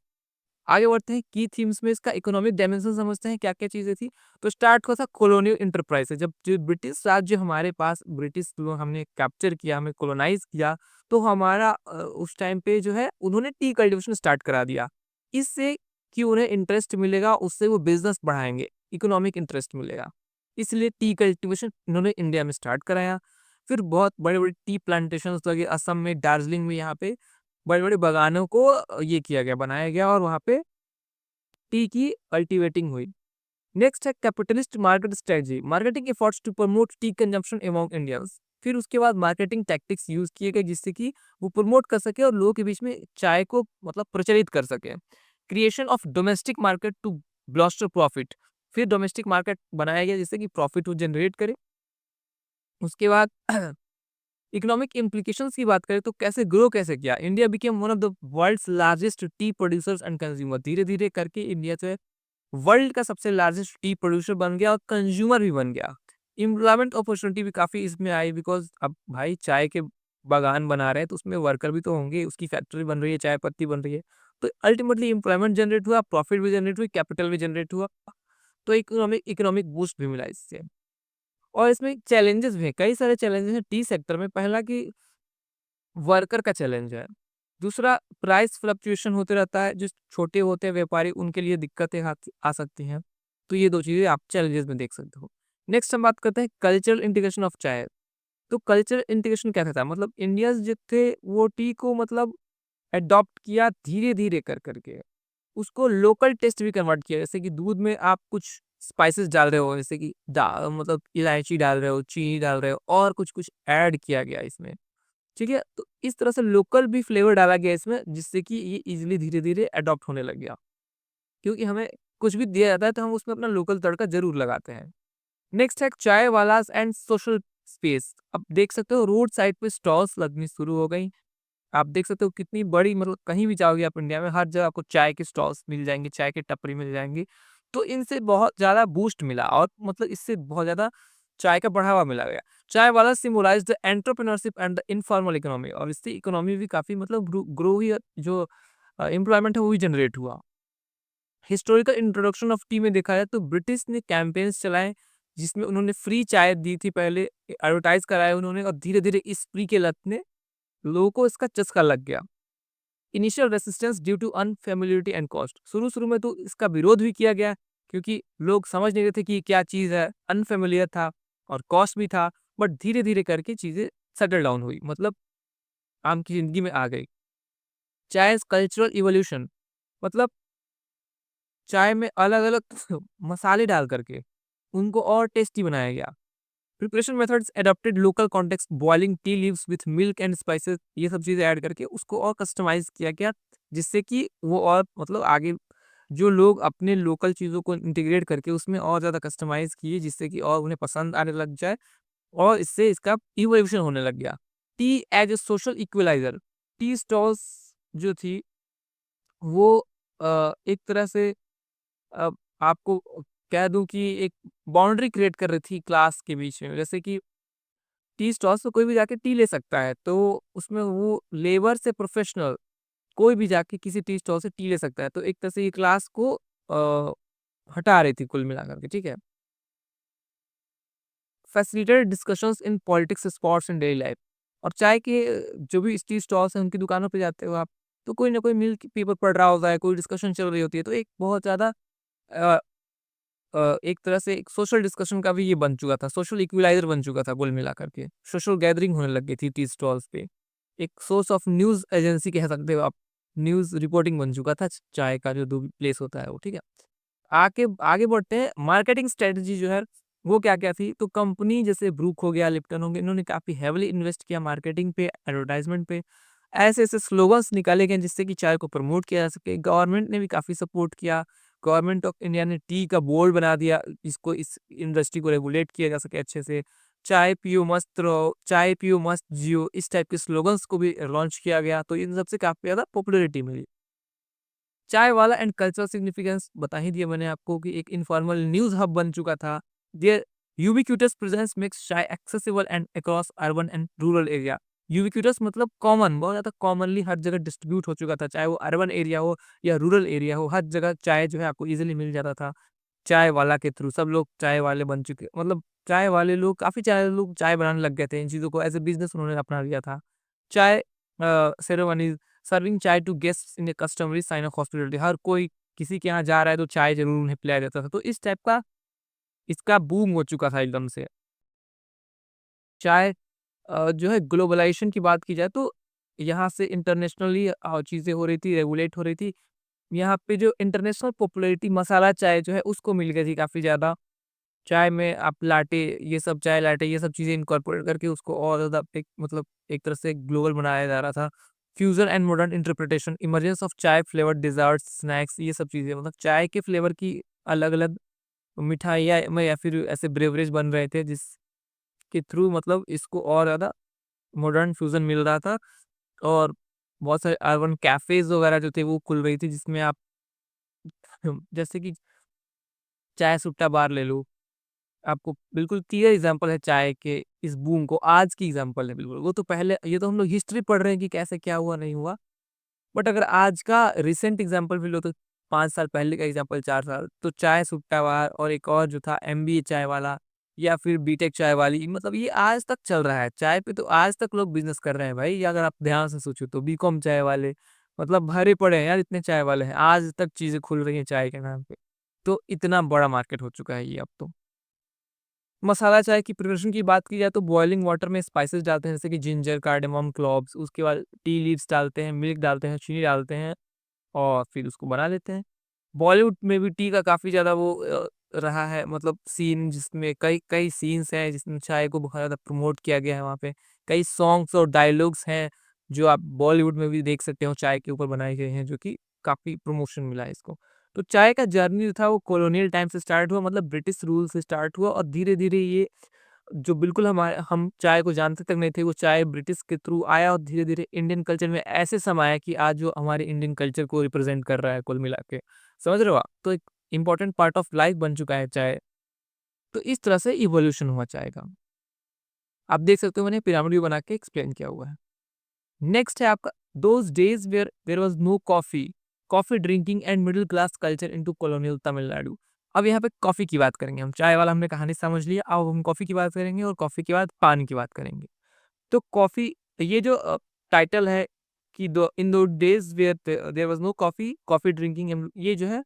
आगे बढ़ते हैं, की थीम्स में इसका इकोनॉमिक डायमेंशन समझते हैं, क्या क्या चीजें थी। तो स्टार्ट हुआ था कॉलोनियल इंटरप्राइज से। जब जो ब्रिटिश राज्य हमारे पास, ब्रिटिश लोग हमने कैप्चर किया, हमें कॉलोनाइज किया, तो हमारा उस टाइम पे जो है उन्होंने टी कल्टीवेशन स्टार्ट करा दिया। इससे कि उन्हें इंटरेस्ट मिलेगा, उससे वो बिजनेस बढ़ाएंगे, इकोनॉमिक इंटरेस्ट मिलेगा, इसलिए टी कल्टीवेशन इन्होंने इंडिया में स्टार्ट कराया। फिर बहुत बड़े बड़े टी प्लांटेशन लगे असम में, दार्जिलिंग में, यहाँ पे बड़े बड़े बागानों को ये किया गया, बनाया गया, और वहाँ पे टी की कल्टीवेटिंग हुई। नेक्स्ट है capitalist market strategy, marketing efforts to promote tea consumption among Indians. फिर उसके बाद मार्केटिंग टैक्टिक्स यूज किए गए, जिससे कि वो प्रमोट कर सके और लोगों के बीच में चाय को मतलब प्रचलित कर सके। Creation of domestic market to bolster profit. फिर डोमेस्टिक मार्केट बनाया गया जिससे कि प्रॉफिट वो जनरेट करे। उसके बाद इकोनॉमिक इम्प्लीकेशंस की बात करें तो कैसे ग्रो कैसे किया। India became one of the world's largest tea producers and consumer. धीरे धीरे करके इंडिया जो है वर्ल्ड का सबसे लार्जेस्ट टी प्रोड्यूसर बन गया और कंज्यूमर भी बन गया। एम्प्लॉयमेंट अपॉर्चुनिटी भी काफी इसमें आई, बिकॉज अब भाई चाय के बागान बना रहे हैं तो उसमें वर्कर भी तो होंगे, उसकी फैक्ट्री बन रही है, चाय पत्ती बन रही है, तो अल्टीमेटली एम्प्लॉयमेंट जनरेट हुआ, प्रॉफिट भी जनरेट हुई, कैपिटल भी जनरेट हुआ, तो इकोनॉमिक इकोनॉमिक बूस्ट भी मिला इससे। और इसमें चैलेंजेस भी हैं, कई सारे चैलेंजेस हैं टी सेक्टर में। पहला कि वर्कर का चैलेंज है। दूसरा, प्राइस फ्लक्चुएशन होते रहता है, जो छोटे होते हैं व्यापारी उनके लिए दिक्कतें आ सकती हैं। तो ये 2 चीज़ें आप चैलेंजेस में देख सकते हो। नेक्स्ट हम बात करते हैं कल्चरल इंटीग्रेशन ऑफ चाय। तो कल्चरल इंटीग्रेशन क्या था, मतलब इंडियंस जो थे वो टी को मतलब अडॉप्ट किया धीरे-धीरे कर के। उसको लोकल टेस्ट भी कन्वर्ट किया, जैसे कि दूध में आप कुछ स्पाइसेस डाल रहे हो, जैसे कि मतलब इलायची डाल रहे हो, चीनी डाल रहे हो, और कुछ-कुछ ऐड किया गया इसमें। ठीक है? तो इस तरह से लोकल भी फ्लेवर डाला गया इसमें, जिससे कि ये ईज़िली धीरे-धीरे अडॉप्ट होने लग गया। क्योंकि हमें कुछ भी दिया जाता है तो हम उसमें अपना लोकल तड़का ज़रूर लगाते हैं। नेक्स्ट है चाय वालास एंड सोशल स्पेस। अब देख सकते हो रोड साइड पे स्टॉल्स लगनी शुरू हो गई। आप देख सकते हो कितनी बड़ी, मतलब कहीं भी जाओगे आप इंडिया में, हर जगह आपको चाय के स्टॉल्स मिल जाएँगे, चाय की टपरी मिल जाएँगी। तो इनसे बहुत ज़्यादा बूस्ट मिला, और मतलब इससे बहुत ज़्यादा चाय का बढ़ावा मिला गया। Chai wala symbolize the entrepreneurship and the informal economy, और इससे इकोनॉमी भी काफ़ी मतलब ग्रो हुई, जो एम्प्लॉयमेंट है वो भी जनरेट हुआ। हिस्टोरिकल इंट्रोडक्शन ऑफ टी में देखा जाए तो ब्रिटिश ने कैंपेन्स चलाए, जिसमें उन्होंने फ्री चाय दी थी पहले, एडवर्टाइज़ कराया उन्होंने, और धीरे-धीरे इस फ्री के लत ने लोगों को इसका चस्का लग गया। Initial resistance due to unfamiliarity and cost. शुरू-शुरू में तो इसका विरोध भी किया गया क्योंकि लोग समझ नहीं रहे थे कि क्या चीज़ है, अनफ़ेमिलियर था और कॉस्ट भी था, बट धीरे-धीरे करके चीज़ें सेटल डाउन हुई, मतलब आम की ज़िंदगी में आ गई। चाय कल्चरल इवोल्यूशन, मतलब चाय में अलग-अलग मसाले डाल करके उनको और टेस्टी बनाया गया। Preparation methods adopted local context, boiling tea leaves with milk and spices, ये सब चीज़ें ऐड करके उसको और कस्टमाइज़ किया गया, जिससे कि वो और मतलब आगे जो लोग अपने लोकल चीज़ों को इंटीग्रेट करके उसमें और ज़्यादा कस्टमाइज़ किए, जिससे कि और उन्हें पसंद आने लग जाए और इससे इसका इवोल्यूशन होने लग गया। Tea as a social equalizer, tea stalls जो थी वो एक तरह से अ, आपको कह दूँ कि एक बाउंड्री क्रिएट कर रही थी क्लास के बीच में। जैसे कि टी स्टॉल्स पे कोई भी जाके टी ले सकता है, तो उसमें वो लेबर से प्रोफेशनल कोई भी जाके किसी टी स्टॉल से टी ले सकता है। तो एक तरह से ये क्लास को हटा रही थी कुल मिलाकर के, ठीक है? Facilitated discussions in politics, sports and daily life, और चाय के जो भी टी स्टॉल्स हैं उनकी दुकानों पे जाते हो आप, तो कोई ना कोई मिल्क पेपर पढ़ रहा होता है, कोई डिस्कशन चल रही होती है, तो एक बहुत ज़्यादा अ एक तरह से एक सोशल डिस्कशन का भी ये बन चुका था, सोशल इक्विलाइज़र बन चुका था कुल मिलाकर के। सोशल गैदरिंग होने लग गई थी टी स्टॉल्स पे। एक सोर्स ऑफ न्यूज़ एजेंसी कह सकते हो आप, न्यूज़ रिपोर्टिंग बन चुका था चाय का जो प्लेस होता है वो, ठीक है? आगे आगे बढ़ते हैं, मार्केटिंग स्ट्रेटजी जो है वो क्या-क्या थी? तो कंपनी जैसे ब्रूक हो गया, लिप्टन हो गया, इन्होंने काफ़ी हेवीली इन्वेस्ट किया मार्केटिंग पे, एडवर्टाइज़मेंट पे। ऐसे-ऐसे स्लोगन्स निकाले गए जिससे कि चाय को प्रमोट किया जा सके। गवर्नमेंट ने भी काफ़ी सपोर्ट किया। गवर्नमेंट ऑफ इंडिया ने टी का बोर्ड बना दिया, इसको इस इंडस्ट्री को रेगुलेट किया जा सके अच्छे से। चाय पियो मस्त रहो, चाय पियो मस्त जियो, इस टाइप के स्लोगन्स को भी लॉन्च किया गया, तो इन सब से काफ़ी ज़्यादा पॉपुलैरिटी मिली। चाय वाला एंड कल्चरल सिग्निफिकेंस बता ही दिया मैंने आपको कि एक इन्फॉर्मल न्यूज़ हब बन चुका था। देयर यूबिक्यूटस प्रेजेंस मेक्स चाय accessible and across urban and rural area. Ubiquitous मतलब कॉमन, बहुत ज़्यादा कॉमनली हर जगह डिस्ट्रीब्यूट हो चुका था, चाहे वो अर्बन एरिया हो या रूरल एरिया हो, हर जगह चाय जो है आपको ईज़िली मिल जाता था। चाय वाला के थ्रू सब लोग चाय वाले बन चुके, मतलब चाय वाले लोग काफ़ी चाय लोग चाय बनाने लग गए थे, इन चीज़ों को एज़ अ बिज़नेस उन्होंने अपना लिया था। Chai ceremonies, serving chai to guests in a customary sign of hospitality, हर कोई किसी के यहाँ जा रहा है तो चाय ज़रूर उन्हें पिलाया जाता था। तो इस टाइप का इसका बूम हो चुका था एकदम से। चाय जो है ग्लोबलाइज़ेशन की बात की जाए तो यहाँ से इंटरनेशनली चीज़ें हो रही थी, रेगुलेट हो रही थी। यहाँ पे जो इंटरनेशनल पॉपुलैरिटी मसाला चाय जो है उसको मिल गई थी काफ़ी ज़्यादा। चाय में आप लाटे, ये सब चाय लाटे, ये सब चीज़ें इनकॉर्पोरेट करके उसको और ज़्यादा एक मतलब एक तरह से ग्लोबल बनाया जा रहा था। Fusion and modern interpretation, emergence of चाय फ्लेवर्ड डेज़र्ट्स, स्नैक्स, ये सब चीज़ें, मतलब चाय के फ्लेवर की अलग-अलग मिठाइयाँ में या फिर ऐसे ब्रेवरेज बन रहे थे जिसके थ्रू मतलब इसको और ज़्यादा मॉडर्न फ्यूज़न मिल रहा था, और बहुत सारे अर्बन कैफ़ेज़ वगैरह जो थे वो खुल रही थी जिसमें आप जैसे कि चाय सुट्टा बार ले लो। आपको बिल्कुल क्लियर एग्ज़ाम्पल है चाय के इस बूम को, आज की एग्ज़ाम्पल है बिल्कुल। वो तो पहले, ये तो हम लोग हिस्ट्री पढ़ रहे हैं कि कैसे क्या हुआ, नहीं हुआ। बट अगर आज का रिसेंट एग्ज़ाम्पल भी लो तो 5 साल पहले का एग्ज़ाम्पल, 4 साल, तो चाय सुट्टा बार और एक और जो था एमबीए चाय वाला या फिर बीटेक चाय वाली, मतलब ये आज तक चल रहा है। चाय पे तो आज तक लोग बिज़नेस कर रहे हैं भाई, ये अगर आप ध्यान से सोचो तो बीकॉम चाय वाले, मतलब भरे पड़े हैं यार, इतने चाय वाले हैं। आज तक चीज़ें खुल रही हैं चाय के नाम पे। तो इतना बड़ा मार्केट हो चुका है ये अब तो। मसाला चाय की प्रिपरेशन की बात की जाए तो बॉइलिंग वाटर में स्पाइसेस डालते हैं जैसे कि जिंजर, कार्डेमम, क्लॉव्स, उसके बाद टी लीव्स डालते हैं, मिल्क डालते हैं, चीनी डालते हैं और फिर उसको बना लेते हैं। बॉलीवुड में भी टी का काफ़ी ज़्यादा वो रहा है, मतलब सीन जिसमें कई कई सीन्स हैं जिसमें चाय को बहुत ज़्यादा प्रमोट किया गया है वहाँ पे। कई सॉन्ग्स और डायलॉग्स हैं जो आप बॉलीवुड में भी देख सकते हो, चाय के ऊपर बनाए गए हैं, जो कि काफ़ी प्रमोशन मिला है इसको। तो चाय का जर्नी जो था वो कॉलोनियल टाइम से स्टार्ट हुआ, मतलब ब्रिटिश रूल से स्टार्ट हुआ और धीरे-धीरे ये जो बिल्कुल हम चाय को जानते तक नहीं थे, वो चाय ब्रिटिश के थ्रू आया और धीरे-धीरे इंडियन कल्चर में ऐसे समाया कि आज जो हमारे इंडियन कल्चर को रिप्रेज़ेंट कर रहा है कुल मिला के। समझ रहे हो आप? तो एक इम्पोर्टेंट पार्ट ऑफ लाइफ बन चुका है चाय। तो इस तरह से इवोल्यूशन हुआ चाय का। आप देख सकते हो मैंने पिरामिड भी बना के एक्सप्लेन किया हुआ है। नेक्स्ट है आपका those days where there was no coffee, coffee drinking and middle class culture into colonial Tamil Nadu. अब यहाँ पे कॉफ़ी की बात करेंगे हम, चाय वाला हमने कहानी समझ लिया, अब हम कॉफ़ी की बात करेंगे और कॉफ़ी के बाद पान की बात करेंगे। तो कॉफ़ी, ये जो टाइटल है कि those in those days where there was no coffee, coffee drinking and, ये जो है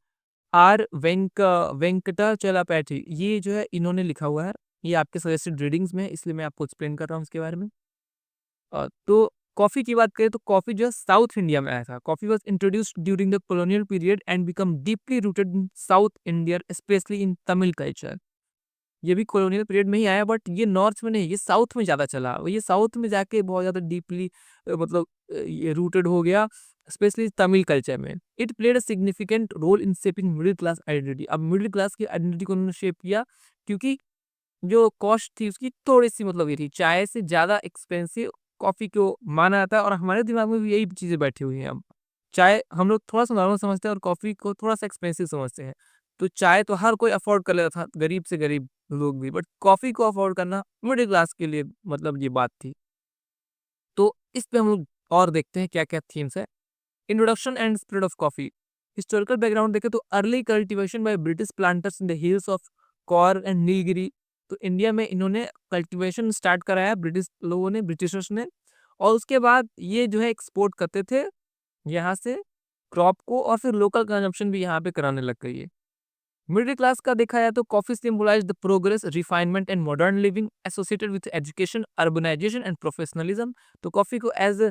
आर वेंकटाचलपति, ये जो है इन्होंने लिखा हुआ है। ये आपके सजेस्टेड रीडिंग्स में है, इसलिए मैं आपको एक्सप्लेन कर रहा हूँ इसके बारे में। तो कॉफ़ी की बात करें तो कॉफ़ी जो है साउथ इंडिया में आया था। Coffee was introduced during the colonial period and become deeply rooted in south India specially in Tamil culture. ये भी कॉलोनियल पीरियड में ही आया, बट ये नॉर्थ में नहीं, ये साउथ में ज़्यादा चला। ये साउथ में जाके बहुत ज़्यादा डीपली मतलब ये रूटेड हो गया, स्पेशली तमिल कल्चर में। It played a significant role in shaping middle class identity. अब मिडिल क्लास की आइडेंटिटी को उन्होंने शेप किया, क्योंकि जो कॉस्ट थी उसकी थोड़ी-सी मतलब ये थी, चाय से ज़्यादा एक्सपेंसिव कॉफ़ी को माना जाता है, और हमारे दिमाग में भी यही चीज़ें बैठी हुई हैं अब। चाय हम लोग थोड़ा-सा नॉर्मल समझते हैं और कॉफ़ी को थोड़ा-सा एक्सपेंसिव समझते हैं। तो चाय तो हर कोई अफ़ोर्ड कर लेता था, गरीब से गरीब लोग भी, बट कॉफ़ी को अफ़ोर्ड करना मिडल क्लास के लिए मतलब ये बात थी। तो इस पे हम लोग और देखते हैं क्या-क्या थीम्स हैं। Introduction and spread of coffee. Historical background देखें तो early cultivation by British planters in the hills of Kaur and Nilgiri. तो इंडिया में इन्होंने कल्टीवेशन स्टार्ट कराया ब्रिटिश लोगों ने, ब्रिटिशर्स ने, और उसके बाद ये जो है एक्सपोर्ट करते थे यहाँ से क्रॉप को, और फिर लोकल कंजम्पशन भी यहाँ पे कराने लग गई है। मिडिल क्लास का देखा जाए तो coffee symbolize the progress, refinement and modern living associated with education, urbanization and professionalism. तो कॉफी को एज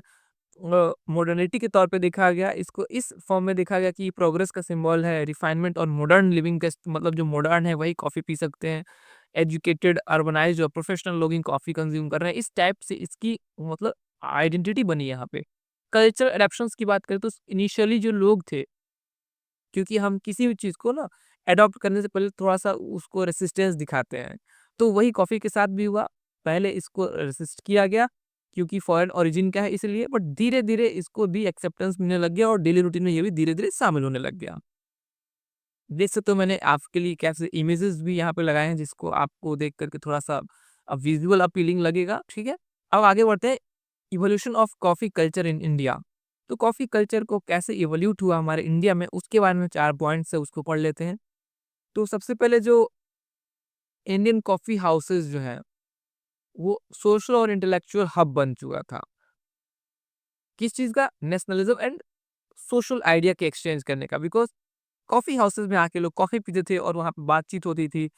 मॉडर्निटी के तौर पे देखा गया, इसको इस फॉर्म में देखा गया कि प्रोग्रेस का सिंबल है, रिफाइनमेंट और मॉडर्न लिविंग का मतलब जो मॉडर्न है वही कॉफ़ी पी सकते हैं। एजुकेटेड, अर्बनाइज्ड और प्रोफेशनल लोग इन कॉफ़ी कंज्यूम कर रहे हैं। इस टाइप से इसकी मतलब आइडेंटिटी बनी है यहाँ पे। कल्चरल एडॉप्शंस की बात करें तो इनिशियली जो लोग थे, क्योंकि हम किसी भी चीज़ को ना अडॉप्ट करने से पहले थोड़ा-सा उसको रेजिस्टेंस दिखाते हैं। तो वही कॉफ़ी के साथ भी हुआ। पहले इसको रेसिस्ट किया गया क्योंकि फॉरेन ओरिजिन का है इसलिए, बट धीरे-धीरे इसको भी एक्सेप्टेंस मिलने लग गया और डेली रूटीन में ये भी धीरे-धीरे शामिल होने लग गया। देख सकते हो मैंने आपके लिए कैसे इमेजेस भी यहाँ पे लगाए हैं जिसको आपको देख कर के थोड़ा-सा विजुअल अपीलिंग लगेगा, ठीक है? अब आगे बढ़ते हैं, evolution of coffee culture in India. तो कॉफ़ी कल्चर को कैसे इवोल्यूट हुआ हमारे इंडिया में, उसके बारे में 4 पॉइंट्स है, उसको पढ़ लेते हैं। तो सबसे पहले जो इंडियन कॉफ़ी हाउसेज़ जो हैं, वो सोशल और इंटेलेक्चुअल हब बन चुका था। किस चीज़ का? नेशनलिज़्म एंड सोशल आइडिया के एक्सचेंज करने का, बिकॉज़ कॉफ़ी हाउसेज़ में आके लोग कॉफ़ी पीते थे और वहाँ पे बातचीत होती थी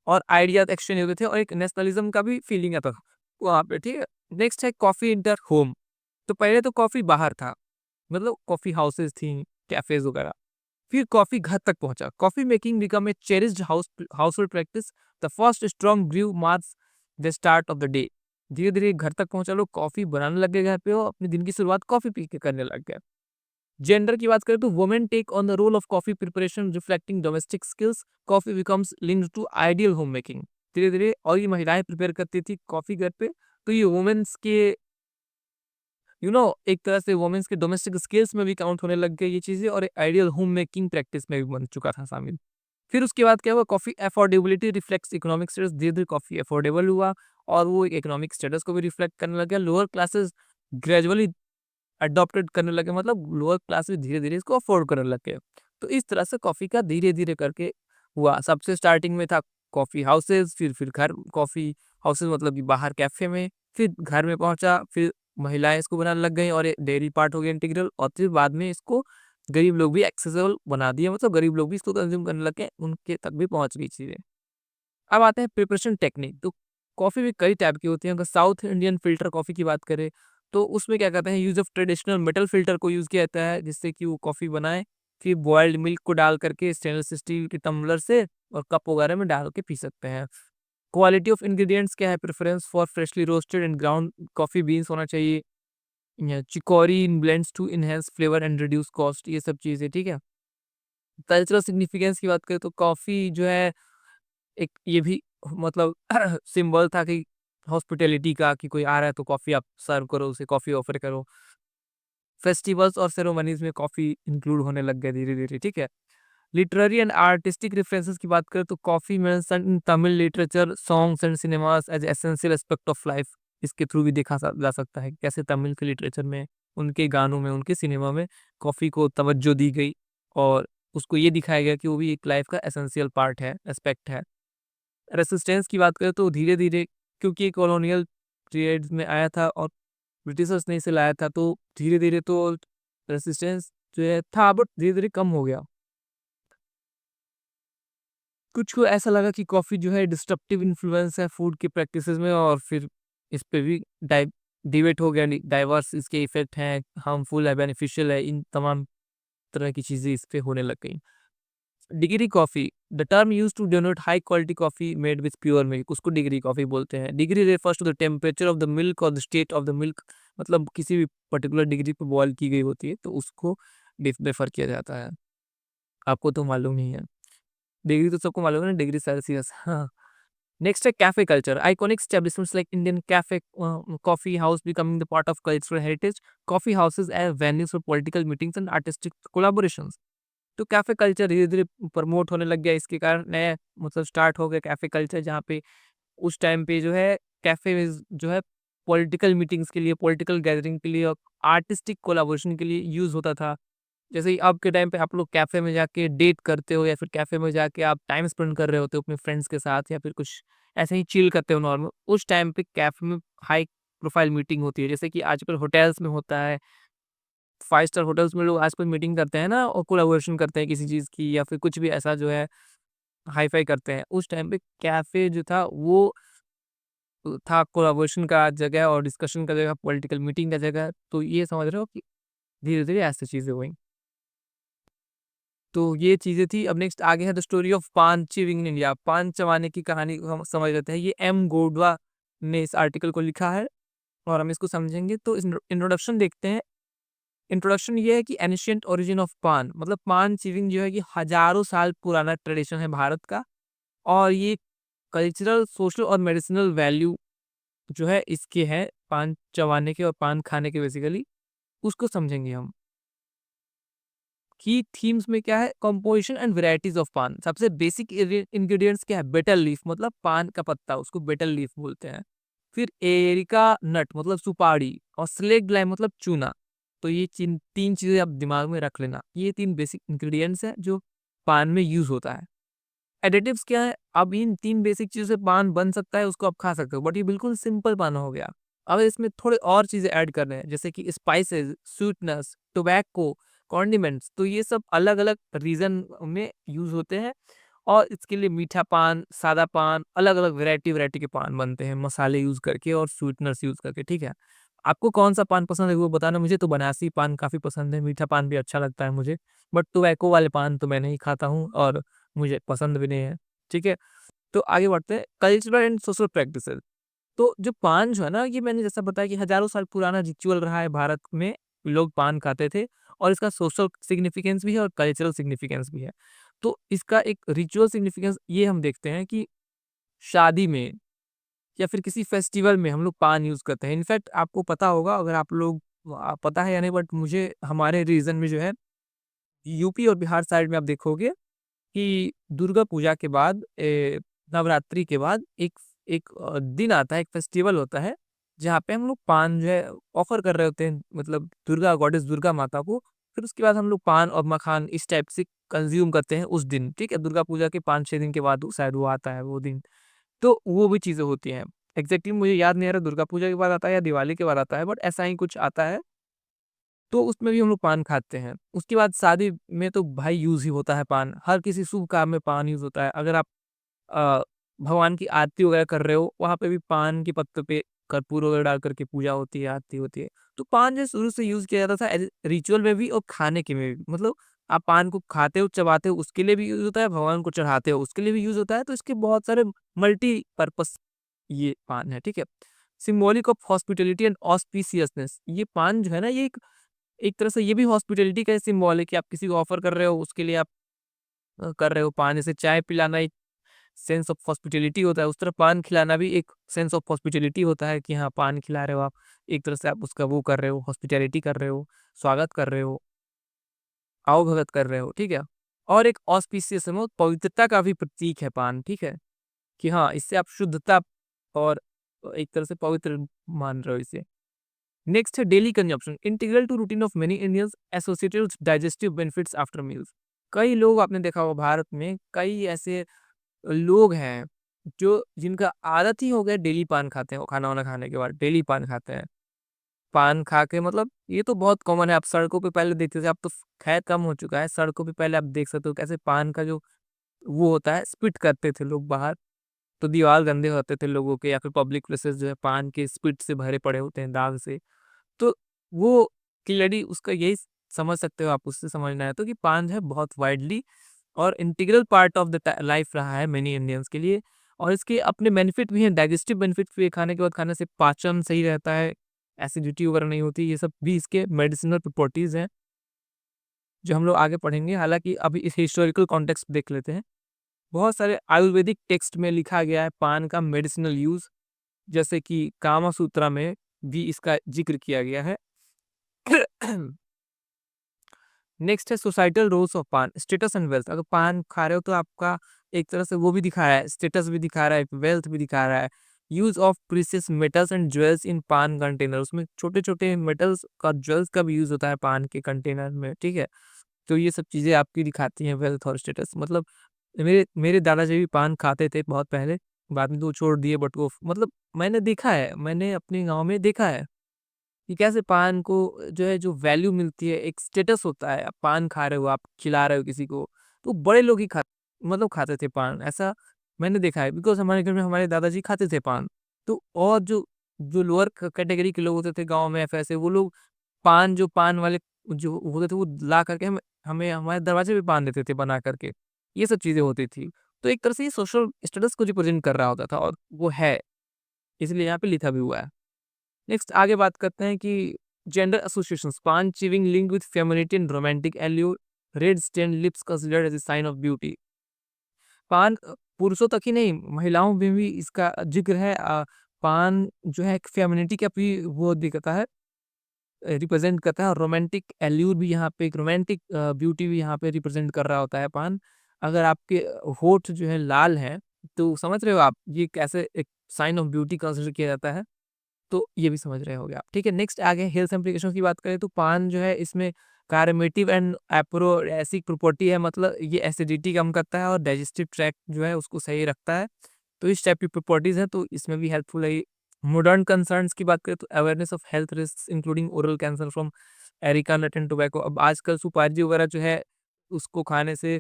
और आइडियाज़ एक्सचेंज होते थे और एक नेशनलिज़्म का भी फीलिंग आता था वहाँ पे, ठीक है? नेक्स्ट है कॉफ़ी इंटर होम। तो पहले तो कॉफ़ी बाहर था, मतलब कॉफ़ी हाउसेज़ थी, कैफ़ेज़ वगैरह। फिर कॉफ़ी घर तक पहुँचा। Coffee making become a cherished household practice. The first strong brew marks the start of the day. धीरे-धीरे घर तक पहुँचा, लोग कॉफ़ी बनाने लग गए घर पे और अपने दिन की शुरुआत कॉफ़ी पी के करने लग गए। जेंडर की बात करें तो women take on the role of coffee preparation reflecting domestic skills. Coffee becomes linked to ideal home making. धीरे-धीरे और ये महिलाएँ प्रिपेयर करती थी कॉफ़ी घर पे, तो ये वुमेन्स के एक तरह से वुमेन्स के डोमेस्टिक स्किल्स में भी काउंट होने लग गई ये चीज़ें और आइडियल होम मेकिंग प्रैक्टिस में भी बन चुका था शामिल। फिर उसके बाद क्या हुआ, coffee affordability reflects economic status. धीरे-धीरे कॉफ़ी अफोर्डेबल हुआ और वो एक इकोनॉमिक स्टेटस को भी रिफ्लेक्ट करने लग गया। लोअर क्लासेस ग्रेजुअली अडॉप्टेड करने लगे, मतलब लोअर क्लास भी धीरे-धीरे इसको अफोर्ड करने लग गए। तो इस तरह से कॉफ़ी का धीरे-धीरे करके हुआ। सबसे स्टार्टिंग में था कॉफ़ी हाउसेज़, फिर घर कॉफ़ी हाउसेज़ मतलब कि बाहर कैफ़े में, फिर घर में पहुँचा, फिर महिलाएँ इसको बनाने लग गईं और ये डेयरी पार्ट हो गया इंटीग्रल, और फिर बाद में इसको गरीब लोग भी एक्सेसिबल बना दिया, मतलब गरीब लोग भी इसको कंज़्यूम करने लग गए, उनके तक भी पहुँच गई चीज़ें। अब आते हैं प्रिपरेशन टेक्निक। तो कॉफ़ी भी कई टाइप की होती है। अगर साउथ इंडियन फ़िल्टर कॉफ़ी की बात करें, तो उसमें क्या कहते हैं, use of traditional metal filter को यूज़ किया जाता है, जिससे कि वो कॉफ़ी बनाएँ। फिर बॉइल्ड मिल्क को डाल करके स्टेनलेस स्टील के टम्बलर से और कप वगैरह में डाल के पी सकते हैं। क्वालिटी ऑफ इंग्रीडिएंट्स क्या है, preference for freshly roasted and ground coffee beans होना चाहिए। Chicory in blends to enhance flavour and reduce cost, ये सब चीज़ें, ठीक है? कल्चरल सिग्निफिकेंस की बात करें तो कॉफ़ी जो है एक ये भी मतलब सिंबल था कि हॉस्पिटैलिटी का, कि कोई आ रहा है तो कॉफ़ी आप सर्व करो, उसे कॉफ़ी ऑफ़र करो। फेस्टिवल्स और सेरेमनीज़ में कॉफ़ी इंक्लूड होने लग गए धीरे-धीरे, ठीक है? लिटरेरी एंड आर्टिस्टिक रेफरेंसेस की बात करें तो coffee mention in Tamil literature, songs and cinemas as essential aspect of life. इसके थ्रू भी देखा जा सकता है कैसे तमिल के लिटरेचर में, उनके गानों में, उनके सिनेमा में कॉफ़ी को तवज्जो दी गई और उसको ये दिखाया गया कि वो भी एक लाइफ का एसेंशियल पार्ट है, एस्पेक्ट है। रेसिस्टेंस की बात करें तो धीरे-धीरे, क्योंकि कॉलोनियल पीरियड्स में आया था और ब्रिटिशर्स ने इसे लाया था, तो धीरे-धीरे तो रेसिस्टेंस जो है था, बट धीरे-धीरे कम हो गया। कुछ को ऐसा लगा कि कॉफ़ी जो है डिस्ट्रप्टिव इन्फ्लुएंस है फूड की प्रैक्टिसेस में, और फिर इस पे भी डिबेट हो गया, डाइवर्स इसके इफेक्ट हैं, हार्मफुल है, बेनिफिशियल है, इन तमाम तरह की चीज़ें इस पे होने लग गई। Degree coffee, the term used to denote high quality coffee made with pure milk, उसको डिग्री कॉफ़ी बोलते हैं। Degree refers to the temperature of the milk और the state of the milk, मतलब किसी भी पर्टिकुलर डिग्री पे boil की गई होती है तो उसको रेफर किया जाता है। आपको तो मालूम नहीं है। डिग्री तो सबको मालूम है ना, डिग्री सेल्सियस। हाँ। नेक्स्ट है cafe culture. Iconic establishments like Indian cafe, coffee house becoming the part of cultural heritage. Coffee houses as venues for political meetings and artistic collaborations. तो कैफे कल्चर धीरे धीरे प्रमोट होने लग गया, इसके कारण नया मतलब स्टार्ट हो गया कैफे कल्चर, जहाँ पे उस टाइम पे जो है कैफे जो है पॉलिटिकल मीटिंग्स के लिए, पॉलिटिकल गैदरिंग के लिए और आर्टिस्टिक कोलैबोरेशन के लिए यूज होता था। जैसे कि अब के टाइम पे आप लोग कैफ़े में जाके डेट करते हो, या फिर कैफ़े में जाके आप टाइम स्पेंड कर रहे होते हो अपने फ्रेंड्स के साथ, या फिर कुछ ऐसे ही चिल करते हो नॉर्मल। उस टाइम पे कैफ़े में हाई प्रोफाइल मीटिंग होती है, जैसे कि आजकल होटल्स में होता है। 5 स्टार होटल्स में लोग आजकल मीटिंग करते हैं ना, और कोलैबोरेशन करते हैं किसी चीज़ की, या फिर कुछ भी ऐसा जो है हाई-फाई करते हैं। उस टाइम पे कैफ़े जो था वो था कोलैबोरेशन का जगह और डिस्कशन का जगह, पॉलिटिकल मीटिंग का जगह। तो ये समझ रहे हो कि धीरे-धीरे ऐसी चीज़ें हुई। तो ये चीज़ें थी। अब नेक्स्ट आगे है द स्टोरी ऑफ पान च्यूइंग इन इंडिया। पान चबाने की कहानी को हम समझ लेते हैं। ये एम गोडवा ने इस आर्टिकल को लिखा है और हम इसको समझेंगे। तो इस इंट्रोडक्शन देखते हैं। इंट्रोडक्शन ये है कि एन्शिएंट ओरिजिन ऑफ पान, मतलब पान च्यूइंग जो है कि हज़ारों साल पुराना ट्रेडिशन है भारत का, और ये कल्चरल, सोशल और मेडिसिनल वैल्यू जो है इसके हैं, पान चबाने के और पान खाने के बेसिकली, उसको समझेंगे हम। की थीम्स में क्या है, कंपोजिशन एंड वैरायटीज ऑफ पान। सबसे बेसिक इंग्रेडिएंट्स क्या है, बेटल लीफ, मतलब पान का पत्ता, उसको बेटल लीफ बोलते हैं। फिर एरिका नट मतलब सुपारी, और स्लेक्ट लाइम मतलब चूना। तो ये तीन चीजें आप दिमाग में रख लेना, ये तीन बेसिक इंग्रेडिएंट्स हैं जो पान में यूज होता है। एडिटिव्स क्या है, अब इन तीन बेसिक चीजों से पान बन सकता है, उसको आप खा सकते हो, बट ये बिल्कुल सिंपल पान हो गया। अब इसमें थोड़े और चीजें ऐड करने हैं, जैसे कि स्पाइसेस, स्वीटनेस, टोबैको, कॉन्डिमेंट्स। तो ये सब अलग अलग रीजन में यूज होते हैं, और इसके लिए मीठा पान, सादा पान, अलग अलग वैरायटी वैरायटी के पान बनते हैं मसाले यूज करके और स्वीटनर्स यूज करके। ठीक है, आपको कौन सा पान पसंद है वो बताना। मुझे तो बनारसी पान काफी पसंद है, मीठा पान भी अच्छा लगता है मुझे, बट टोबैको वाले पान तो मैं नहीं खाता हूँ और मुझे पसंद भी नहीं है। ठीक है, तो आगे बढ़ते हैं। Cultural and social practices. तो जो पान जो है ना, ये मैंने जैसा बताया कि हजारों साल पुराना रिचुअल रहा है भारत में, लोग पान खाते थे, और इसका सोशल सिग्निफिकेंस भी है और कल्चरल सिग्निफिकेंस भी है। तो इसका एक रिचुअल सिग्निफिकेंस ये हम देखते हैं कि शादी में या फिर किसी फेस्टिवल में हम लोग पान यूज करते हैं। इनफैक्ट आपको पता होगा, अगर आप लोग पता है या नहीं, बट मुझे हमारे रीजन में जो है यूपी और बिहार साइड में आप देखोगे कि दुर्गा पूजा के बाद नवरात्रि के बाद एक एक दिन आता है, एक फेस्टिवल होता है, जहाँ पे हम लोग पान जो है ऑफर कर रहे होते हैं, मतलब दुर्गा गॉडेस दुर्गा माता को। फिर उसके बाद हम लोग पान और मखान इस टाइप से कंज्यूम करते हैं उस दिन। ठीक है, दुर्गा पूजा के 5-6 दिन के बाद शायद वो आता है वो दिन। तो वो भी चीजें होती हैं। एग्जैक्टली मुझे याद नहीं आ रहा दुर्गा पूजा के बाद आता है या दिवाली के बाद आता है, बट ऐसा ही कुछ आता है। तो उसमें भी हम लोग पान खाते हैं। उसके बाद शादी में तो भाई यूज़ ही होता है पान, हर किसी शुभ काम में पान यूज़ होता है। अगर आप अ, भगवान की आरती वगैरह कर रहे हो, वहाँ पे भी पान के पत्ते पे कर्पूर वगैरह डाल कर के पूजा होती है, आरती होती है। तो पान जो शुरू से यूज़ किया जाता था एज़ रिचुअल में भी और खाने के में भी। मतलब आप पान को खाते हो, चबाते हो, उसके लिए भी यूज़ होता है, भगवान को चढ़ाते हो, उसके लिए भी यूज़ होता है। तो इसके बहुत सारे मल्टीपर्पज़ ये पान है, ठीक है? Symbolic of hospitality and auspiciousness. ये पान जो है ना, ये एक एक तरह से ये भी हॉस्पिटैलिटी का सिंबल है कि आप किसी को ऑफर कर रहे हो, उसके लिए आप कर रहे हो पान। जैसे चाय पिलाना एक सेंस ऑफ हॉस्पिटैलिटी होता है, उस तरह पान खिलाना भी एक सेंस ऑफ हॉस्पिटैलिटी होता है कि हाँ, पान खिला रहे हो आप, एक तरह से आप उसका वो कर रहे हो, हॉस्पिटैलिटी कर रहे हो, स्वागत कर रहे हो, आओ-भगत कर रहे हो, ठीक है? और एक ऑस्पिशियस में पवित्रता का भी प्रतीक है पान, ठीक है? कि हाँ, इससे आप शुद्धता और एक तरह से पवित्र मान रहे हो इसे। नेक्स्ट है daily consumption, integral to routine of many Indians associated with digestive benefits after meals. कई लोग आपने देखा होगा भारत में, कई ऐसे लोग हैं जो जिनका आदत ही हो गया डेली पान खाते हैं, वो खाना वाना खाने के बाद डेली पान खाते हैं। पान खा के मतलब ये तो बहुत कॉमन है, आप सड़कों पे पहले देखते थे, अब तो खैर कम हो चुका है, सड़कों पे पहले आप देख सकते हो कैसे पान का जो वो होता है, स्पिट करते थे लोग बाहर, तो दीवार गंदे होते थे लोगों के, या फिर पब्लिक प्लेसेस जो है पान के स्पिट से भरे पड़े होते हैं, दाग से। तो वो क्लियरली उसका यही समझ सकते हो आप, उससे समझना है तो कि पान जो है बहुत वाइडली और integral part of the life रहा है मेनी इंडियंस के लिए। और इसके अपने बेनिफिट भी हैं, डाइजेस्टिव बेनिफिट भी है, खाने के बाद खाने से पाचन सही रहता है, एसिडिटी वगैरह नहीं होती, ये सब भी इसके मेडिसिनल प्रॉपर्टीज हैं जो हम लोग आगे पढ़ेंगे। हालांकि अभी इस हिस्टोरिकल कॉन्टेक्स्ट देख लेते हैं। बहुत सारे आयुर्वेदिक टेक्स्ट में लिखा गया है पान का मेडिसिनल यूज, जैसे कि कामा सूत्रा में भी इसका जिक्र किया गया है। नेक्स्ट है सोसाइटल रोल्स ऑफ पान, स्टेटस एंड वेल्थ। अगर पान खा रहे हो तो आपका एक तरह से वो भी दिखा रहा है, स्टेटस भी दिखा रहा है, वेल्थ भी दिखा रहा है। Use of precious metals and jewels in paan container, उसमें छोटे छोटे मेटल्स का ज्वेल्स का भी यूज होता है पान के कंटेनर में, ठीक है। तो ये सब चीजें आपकी दिखाती हैं वेल्थ और स्टेटस। मतलब मेरे मेरे दादाजी भी पान खाते थे बहुत पहले, बाद में तो वो छोड़ दिए, बट वो मतलब मैंने देखा है, मैंने अपने गांव में देखा है कि कैसे पान को जो है जो वैल्यू मिलती है, एक स्टेटस होता है। आप पान खा रहे हो, आप खिला रहे हो किसी को, तो बड़े लोग ही मतलब खाते थे पान, ऐसा मैंने देखा है। बिकॉज हमारे घर में हमारे दादाजी खाते थे पान। तो और जो जो लोअर कैटेगरी के लोग होते थे गांव में, ऐसे वो लोग पान, जो पान वाले जो होते थे, वो ला करके हमें हमारे दरवाजे पे पान देते थे बना करके। ये सब चीजें होती थी। तो एक तरह से ये सोशल स्टेटस को रिप्रेजेंट कर रहा होता था, और वो है, इसलिए यहाँ पे लिखा भी हुआ है। नेक्स्ट आगे बात करते हैं कि gender associations, paan chewing link with femininity and romantic allure, red stain lips considered as a sign of beauty. Paan पुरुषों तक ही नहीं, महिलाओं में भी इसका जिक्र है। पान जो है एक फेमिनिटी का भी वो दिखता है, रिप्रेजेंट करता है, और रोमांटिक एल्यूर भी यहाँ पे, एक रोमांटिक ब्यूटी भी यहाँ पे रिप्रेजेंट कर रहा होता है पान। अगर आपके होठ जो है लाल है, तो समझ रहे हो आप ये कैसे एक साइन ऑफ ब्यूटी कंसिडर किया जाता है। तो ये भी समझ रहे होगे आप, ठीक है। नेक्स्ट आगे हेल्थ एप्लीकेशन की बात करें तो पान जो है इसमें कार्मेटिव एंड एप्रोएसिक प्रॉपर्टी है, मतलब ये एसिडिटी कम करता है और डाइजेस्टिव ट्रैक्ट जो है उसको सही रखता है। तो इस टाइप की प्रॉपर्टीज है, तो इसमें भी हेल्पफुल है। मॉडर्न कंसर्न्स की बात करें तो awareness of health risk including oral cancer from areca nut and tobacco. अब आजकल सुपारी वगैरह जो है उसको खाने से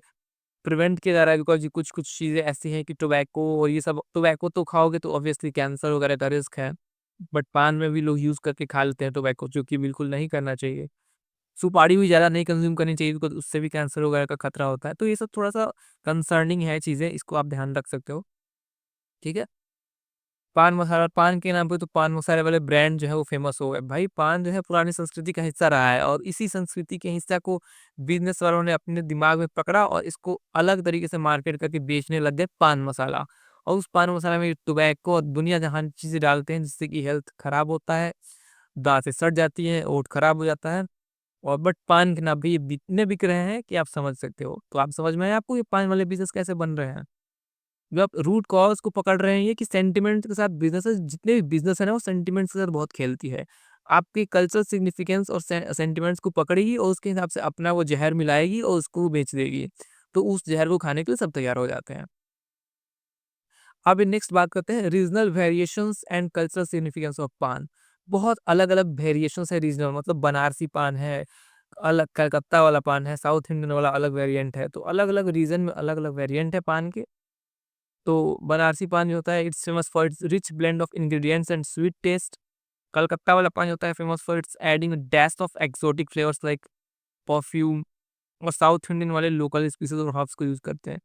प्रिवेंट किया जा रहा है, बिकॉज कुछ कुछ चीज़ें ऐसी हैं कि टोबैको और ये सब, टोबैको तो खाओगे तो ऑब्वियसली कैंसर वगैरह का रिस्क है। बट पान में भी लोग यूज करके खा लेते हैं टोबैको, जो कि बिल्कुल नहीं करना चाहिए। सुपारी भी ज़्यादा नहीं कंज्यूम करनी चाहिए, बिकॉज उससे भी कैंसर वगैरह का खतरा होता है। तो ये सब थोड़ा सा कंसर्निंग है चीज़ें, इसको आप ध्यान रख सकते हो, ठीक है। पान मसाला, पान के नाम पे तो पान मसाले वाले ब्रांड जो है वो फेमस हो गए। भाई पान जो है पुरानी संस्कृति का हिस्सा रहा है, और इसी संस्कृति के हिस्सा को बिजनेस वालों ने अपने दिमाग में पकड़ा और इसको अलग तरीके से मार्केट करके बेचने लग गए पान मसाला। और उस पान मसाला में टोबैको और दुनिया जहान चीजें डालते हैं, जिससे कि हेल्थ खराब होता है, दांतें सड़ जाती है, ओठ खराब हो जाता है। और बट पान के नाम पे ये इतने बिक रहे हैं कि आप समझ सकते हो। तो आप समझ में आए आपको ये पान वाले बिजनेस कैसे बन रहे हैं। जो आप रूट कॉज को पकड़ रहे हैं, ये कि सेंटिमेंट के साथ बिजनेस, जितने भी बिजनेस है ना वो सेंटिमेंट्स के साथ बहुत खेलती है। आपकी कल्चरल सिग्निफिकेंस और सेंटिमेंट्स को पकड़ेगी और उसके हिसाब से अपना वो जहर मिलाएगी और उसको बेच देगी। तो उस जहर को खाने के लिए सब तैयार हो जाते हैं। अब नेक्स्ट बात करते हैं regional variations and cultural significance of पान। बहुत अलग अलग वेरिएशंस है रीजनल, मतलब बनारसी पान है अलग, कलकत्ता वाला पान है, साउथ इंडियन वाला अलग वेरिएंट है। तो अलग अलग रीजन में अलग अलग वेरिएंट है पान के। तो बनारसी पान जो होता है it's famous for its rich blend of ingredients and sweet taste. Calcutta वाला पान जो होता है famous for its adding dash of exotic flavours like perfume. और साउथ इंडियन वाले लोकल स्पीसीज और हर्ब्स को यूज करते हैं।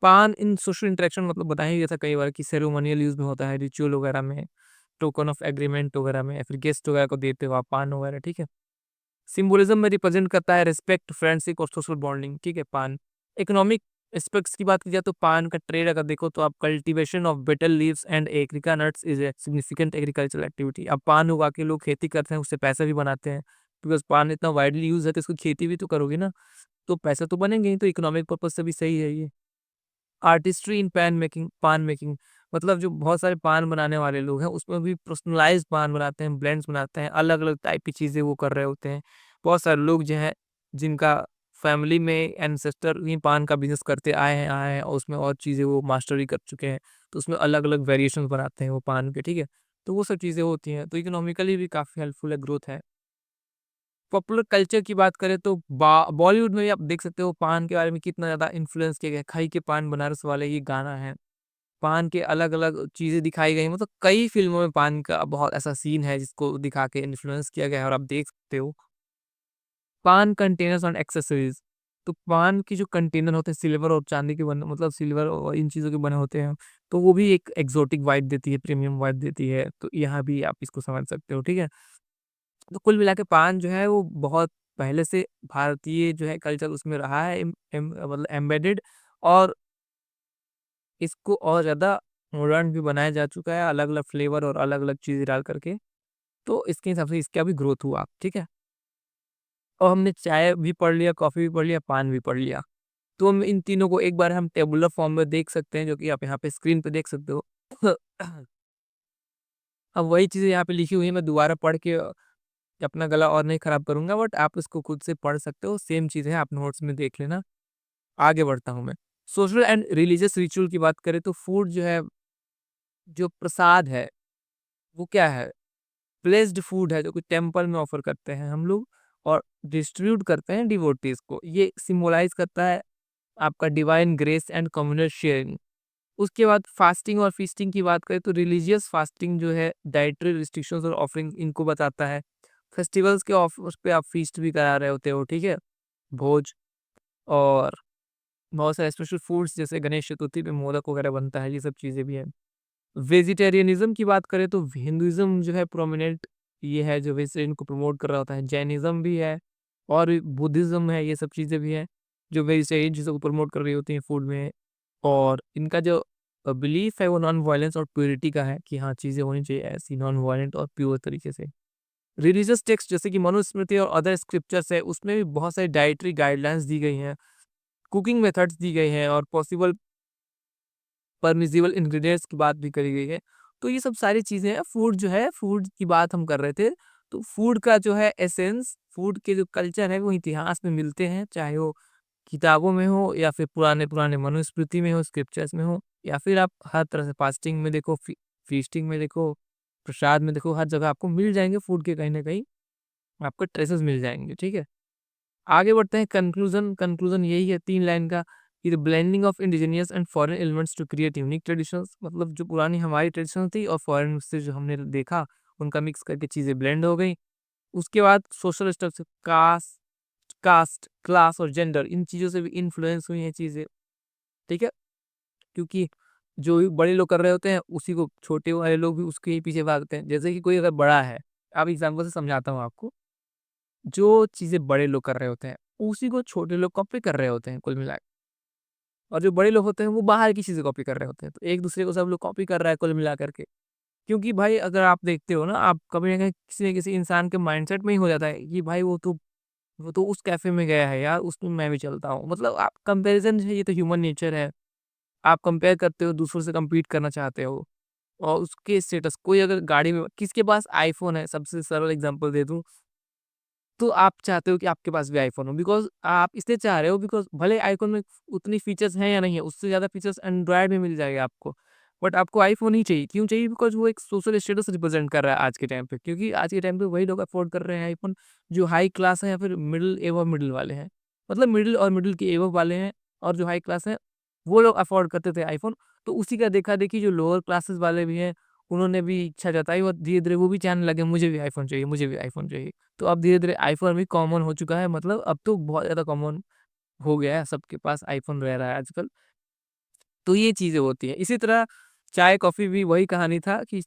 पान इन सोशल इंटरेक्शन, मतलब बताया ही जैसा कई बार कि सेरेमोनियल यूज में होता है, रिचुअल वगैरह में, टोकन ऑफ एग्रीमेंट वगैरह में, या फिर गेस्ट वगैरह को देते हो आप पान वगैरह, ठीक है। सिंबोलिज्म में रिप्रेजेंट करता है रिस्पेक्ट, फ्रेंडशिप और सोशल बॉन्डिंग, ठीक है। पान इकोनॉमिक एस्पेक्ट्स की बात की जाए तो पान का ट्रेड अगर देखो तो आप cultivation of betel leaves and areca nuts is a significant agricultural activity. अब पान उगा के लोग खेती करते हैं, उससे पैसा भी बनाते हैं। बिकॉज पान इतना वाइडली यूज है तो इसको खेती भी तो करोगे ना, तो पैसा तो बनेंगे ही। तो इकोनॉमिक पर्पज से भी सही है ये। आर्टिस्ट्री इन पान मेकिंग, मतलब जो बहुत सारे पान बनाने वाले लोग हैं उसमें भी पर्सनलाइज्ड पान बनाते हैं, ब्लेंड्स बनाते हैं, अलग अलग टाइप की चीज़ें वो कर रहे होते हैं। बहुत सारे लोग जो हैं जिनका फैमिली में एंसेस्टर ही पान का बिजनेस करते आए हैं और उसमें और चीज़ें वो मास्टरी कर चुके हैं। तो उसमें अलग अलग वेरिएशन बनाते हैं वो पान के, ठीक है। तो वो सब चीज़ें होती हैं, तो इकोनॉमिकली भी काफ़ी हेल्पफुल है, ग्रोथ है। पॉपुलर कल्चर की बात करें तो बॉलीवुड में भी आप देख सकते हो पान के बारे में कितना ज़्यादा इन्फ्लुएंस किया गया है। खाई के पान बनारस वाले ये गाना है। पान के अलग-अलग चीज़ें दिखाई गई, मतलब कई फ़िल्मों में पान का बहुत ऐसा सीन है जिसको दिखा के इन्फ्लुएंस किया गया है और आप देख सकते हो। पान कंटेनर्स एंड एक्सेसरीज़, तो पान की जो कंटेनर होते हैं सिल्वर और चांदी के बने, मतलब सिल्वर और इन चीज़ों के बने होते हैं, तो वो भी एक एक्सोटिक वाइब देती है, प्रीमियम वाइब देती है, तो यहाँ भी आप इसको समझ सकते हो, ठीक है? तो कुल मिला के पान जो है वो बहुत पहले से भारतीय जो है कल्चर उसमें रहा है मतलब एम्बेडेड, और इसको और ज़्यादा मॉडर्न भी बनाया जा चुका है अलग-अलग फ्लेवर और अलग-अलग चीज़ें डाल करके। तो इसके हिसाब से इसका भी ग्रोथ हुआ, ठीक है? और हमने चाय भी पढ़ लिया, कॉफ़ी भी पढ़ लिया, पान भी पढ़ लिया। तो हम इन तीनों को एक बार हम टेबुलर फॉर्म में देख सकते हैं, जो कि आप यहाँ पे स्क्रीन पे देख सकते हो। अब वही चीज़ें यहाँ पे लिखी हुई हैं, मैं दोबारा पढ़ के अपना गला और नहीं खराब करूँगा, बट आप इसको खुद से पढ़ सकते हो, सेम चीज़ है, आप नोट्स में देख लेना। आगे बढ़ता हूँ मैं। सोशल एंड रिलीजियस रिचुअल की बात करें तो फूड जो है, जो प्रसाद है, वो क्या है? ब्लेस्ड फूड है जो कि टेम्पल में ऑफर करते हैं हम लोग और डिस्ट्रीब्यूट करते हैं डिवोटीज को। ये सिंबलाइज करता है आपका divine grace and communal sharing. उसके बाद फास्टिंग और फीस्टिंग की बात करें तो रिलीजियस फास्टिंग जो है डाइटरी रिस्ट्रिक्शंस और ऑफरिंग इनको बताता है। फेस्टिवल्स के ऑफर्स पे आप फीस्ट भी करा रहे होते हो, ठीक है? भोज और बहुत सारे स्पेशल फूड्स जैसे गणेश चतुर्थी पे मोदक वगैरह बनता है, ये सब चीज़ें भी हैं। वेजिटेरियनिज़्म की बात करें तो हिंदुइज़्म जो है प्रोमिनेंट, ये है जो वेजिटेरियन को प्रमोट कर रहा होता है। जैनिज़्म भी है और बुद्धिज़्म है, ये सब चीज़ें भी हैं जो वेजिटेरियन चीज़ों को प्रमोट कर रही होती हैं फूड में। और इनका जो बिलीफ है वो नॉन वायलेंस और प्योरिटी का है कि हाँ, चीज़ें होनी चाहिए ऐसी नॉन वायलेंट और प्योर तरीके से। रिलीजियस टेक्स्ट जैसे कि मनुस्मृति और अदर स्क्रिप्चर्स है, उसमें भी बहुत सारी डाइटरी गाइडलाइंस दी गई हैं, कुकिंग मेथड्स दी गई हैं और पॉसिबल परमिसिबल इंग्रीडिएंट्स की बात भी करी गई है। तो ये सब सारी चीज़ें हैं, फूड जो है, फूड की बात हम कर रहे थे। तो फूड का जो है एसेंस, फूड के जो कल्चर है वो इतिहास में मिलते हैं, चाहे वो किताबों में हो या फिर पुराने-पुराने मनुस्मृति में हो, स्क्रिप्चर्स में हो, या फिर आप हर तरह से फास्टिंग में देखो, फीस्टिंग में देखो, प्रसाद में देखो, हर जगह आपको मिल जाएँगे फूड के कहीं न कहीं, आपको ट्रेसेस मिल जाएँगे, ठीक है? आगे बढ़ते हैं कंक्लूज़न। कंक्लूज़न यही है 3 लाइन का कि the blending of indigenous and foreign elements to create unique traditions, मतलब जो पुरानी हमारी ट्रेडिशन थी और फॉरेन से जो हमने देखा, उनका मिक्स करके चीज़ें ब्लेंड हो गई। उसके बाद सोशल स्ट्रक्चर, कास्ट, क्लास और जेंडर, इन चीज़ों से भी इन्फ्लुएंस हुई हैं चीज़ें, ठीक है? क्योंकि जो भी बड़े लोग कर रहे होते हैं, उसी को छोटे वाले लोग भी उसके ही पीछे भागते हैं। जैसे कि कोई अगर बड़ा है, अब एग्ज़ाम्पल से समझाता हूँ आपको। जो चीज़ें बड़े लोग कर रहे होते हैं, उसी को छोटे लोग कॉपी कर रहे होते हैं कुल मिला के। और जो बड़े लोग होते हैं वो बाहर की चीज़ें कॉपी कर रहे होते हैं। तो एक-दूसरे को सब लोग कॉपी कर रहा है कुल मिला कर के। क्योंकि भाई अगर आप देखते हो ना, आप कभी न कहीं किसी न किसी इंसान के माइंडसेट में ही हो जाता है कि भाई वो तो उस कैफ़े में गया है यार, उसमें मैं भी चलता हूँ। मतलब आप कंपैरिज़न है, ये तो ह्यूमन नेचर है। आप कंपेयर करते हो, दूसरों से कम्पीट करना चाहते हो और उसके स्टेटस, कोई अगर गाड़ी में, किसके पास आईफ़ोन है, सबसे सरल एग्ज़ाम्पल दे दूँ, तो आप चाहते हो कि आपके पास भी आईफ़ोन हो, बिकॉज़ आप इसलिए चाह रहे हो बिकॉज़ भले आईफ़ोन में उतनी फीचर्स हैं या नहीं है, उससे ज़्यादा फीचर्स एंड्रॉयड में मिल जाएगा आपको। बट आपको आईफ़ोन ही चाहिए, क्यों चाहिए? बिकॉज़ वो एक सोशल स्टेटस रिप्रेज़ेंट कर रहा है आज के टाइम पे, क्योंकि आज के टाइम पे वही लोग अफ़ोर्ड कर रहे हैं आईफ़ोन जो हाई क्लास है या फिर मिडल एबव मिडल वाले हैं। मतलब मिडल और मिडल के एबव वाले हैं, और जो हाई क्लास हैं, वो लोग अफ़ोर्ड करते थे आईफ़ोन। तो उसी का देखा-देखी जो लोअर क्लासेस वाले भी हैं, उन्होंने भी इच्छा जताई और धीरे-धीरे वो भी चाहने लगे मुझे भी आईफ़ोन चाहिए, मुझे भी आईफ़ोन चाहिए। तो अब धीरे-धीरे आईफ़ोन भी कॉमन हो चुका है, मतलब अब तो बहुत ज़्यादा कॉमन हो गया है, सबके पास आईफ़ोन रह रहा है आजकल। तो ये चीज़ें होती हैं। इसी तरह चाय-कॉफ़ी भी वही कहानी था कि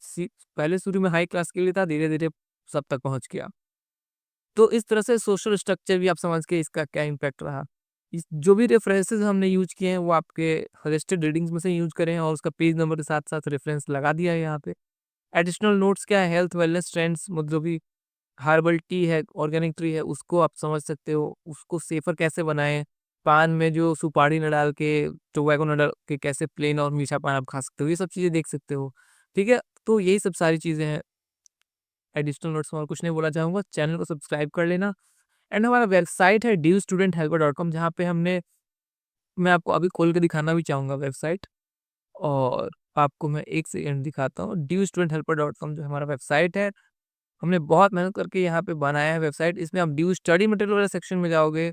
पहले शुरू में हाई क्लास के लिए था, धीरे-धीरे सब तक पहुँच गया। तो इस तरह से सोशल स्ट्रक्चर भी आप समझ के इसका क्या इम्पैक्ट रहा। इस जो भी रेफ़रेंसेस हमने यूज़ किए हैं, वो आपके सजेस्टेड रीडिंग्स में से यूज़ करे हैं और उसका पेज नंबर के साथ-साथ रेफ़रेंस लगा दिया है यहाँ पे। एडिशनल नोट्स क्या है, हेल्थ वेलनेस ट्रेंड्स, मतलब कि हर्बल टी है, ऑर्गेनिक ट्री है, उसको आप समझ सकते हो, उसको सेफ़र कैसे बनाएँ। पान में जो सुपारी ना डाल के, टोबैको ना डाल के कैसे प्लेन और मीठा पान आप खा सकते हो, ये सब चीज़ें देख सकते हो, ठीक है? तो यही सब सारी चीज़ें हैं। एडिशनल नोट्स में और कुछ नहीं बोलना चाहूँगा, चैनल को सब्सक्राइब कर लेना। एंड हमारा वेबसाइट है dewstudenhelper.com, जहाँ पे मैं आपको अभी खोल के दिखाना भी चाहूँगा वेबसाइट, और आपको मैं 1 सेकंड दिखाता हूँ। dewstudenhelper.com जो हमारा वेबसाइट है, हमने बहुत मेहनत करके यहाँ पे बनाया है वेबसाइट। इसमें आप ड्यू स्टडी मटेरियल वाले सेक्शन में जाओगे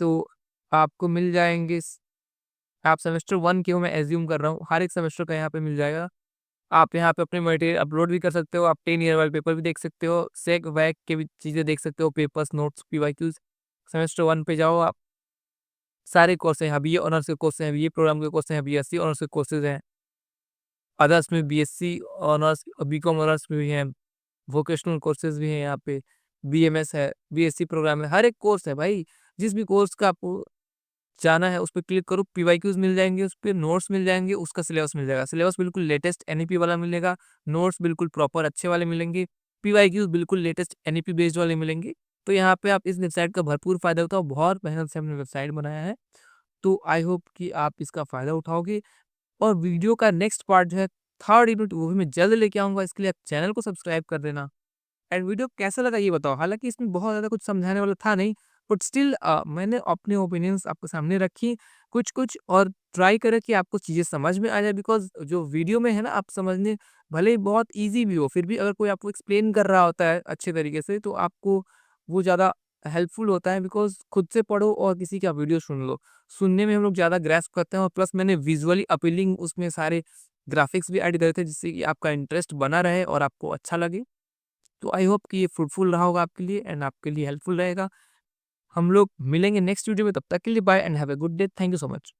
तो आपको मिल जाएँगे आप सेमेस्टर 1 के हो मैं अज़्यूम कर रहा हूँ, हर एक सेमेस्टर का यहाँ पे मिल जाएगा। आप यहाँ पे अपने मटेरियल अपलोड भी कर सकते हो, आप 10 ईयर वाले पेपर भी देख सकते हो, सेक वैक के भी चीज़ें देख सकते हो, पेपर्स, नोट्स, पीवाईक्यूज़। सेमेस्टर 1 पे जाओ आप, सारे कोर्स हैं यहाँ बीए ऑनर्स के कोर्स हैं, बीए प्रोग्राम के कोर्स हैं, बीएससी ऑनर्स के कोर्सेज़ हैं। अदर्स में बीएससी ऑनर्स, बीकॉम ऑनर्स में भी हैं, वोकेशनल कोर्सेज़ भी हैं यहाँ पे, बीएमएस है, बीएससी प्रोग्राम है, हर एक कोर्स है भाई। जिस भी कोर्स का आपको जाना है उस पे क्लिक करो, पीवाईक्यूज़ मिल जाएँगे, उस पे नोट्स मिल जाएँगे, उसका सिलेबस मिल जाएगा। सिलेबस बिल्कुल लेटेस्ट एनईपी वाला मिलेगा, नोट्स बिल्कुल प्रॉपर अच्छे वाले मिलेंगे, पीवाईक्यूज़ बिल्कुल लेटेस्ट एनईपी बेस्ड वाले मिलेंगे। तो यहाँ पे आप इस वेबसाइट का भरपूर फ़ायदा उठाओ, बहुत मेहनत से हमने वेबसाइट बनाया है, तो आई होप कि आप इसका फ़ायदा उठाओगे और वीडियो का नेक्स्ट पार्ट जो है, थर्ड यूनिट वो भी मैं जल्द लेके आऊँगा, इसके लिए आप चैनल को सब्सक्राइब कर देना। एंड वीडियो कैसा लगा ये बताओ? हालाँकि इसमें बहुत ज़्यादा कुछ समझाने वाला था नहीं, बट स्टिल मैंने अपने ओपिनियंस आपके सामने रखी कुछ-कुछ और ट्राई करा कि आपको चीज़ें समझ में आ जाए बिकॉज़ जो वीडियो में है ना आप समझने भले ही बहुत ईज़ी भी हो, फिर भी अगर कोई आपको एक्सप्लेन कर रहा होता है अच्छे तरीके से तो आपको वो ज़्यादा हेल्पफुल होता है बिकॉज़ खुद से पढ़ो और किसी का वीडियो सुन लो। सुनने में हम लोग ज़्यादा ग्रैस्प करते हैं और प्लस मैंने विज़ुअली अपीलिंग उसमें सारे ग्राफिक्स भी ऐड करे थे जिससे कि आपका इंटरेस्ट बना रहे और आपको अच्छा लगे। तो आई होप कि ये फ्रूटफुल रहा होगा आपके लिए एंड आपके लिए हेल्पफुल रहेगा। हम लोग मिलेंगे नेक्स्ट वीडियो में, तब तक के लिए bye and have a good day. Thank you so much.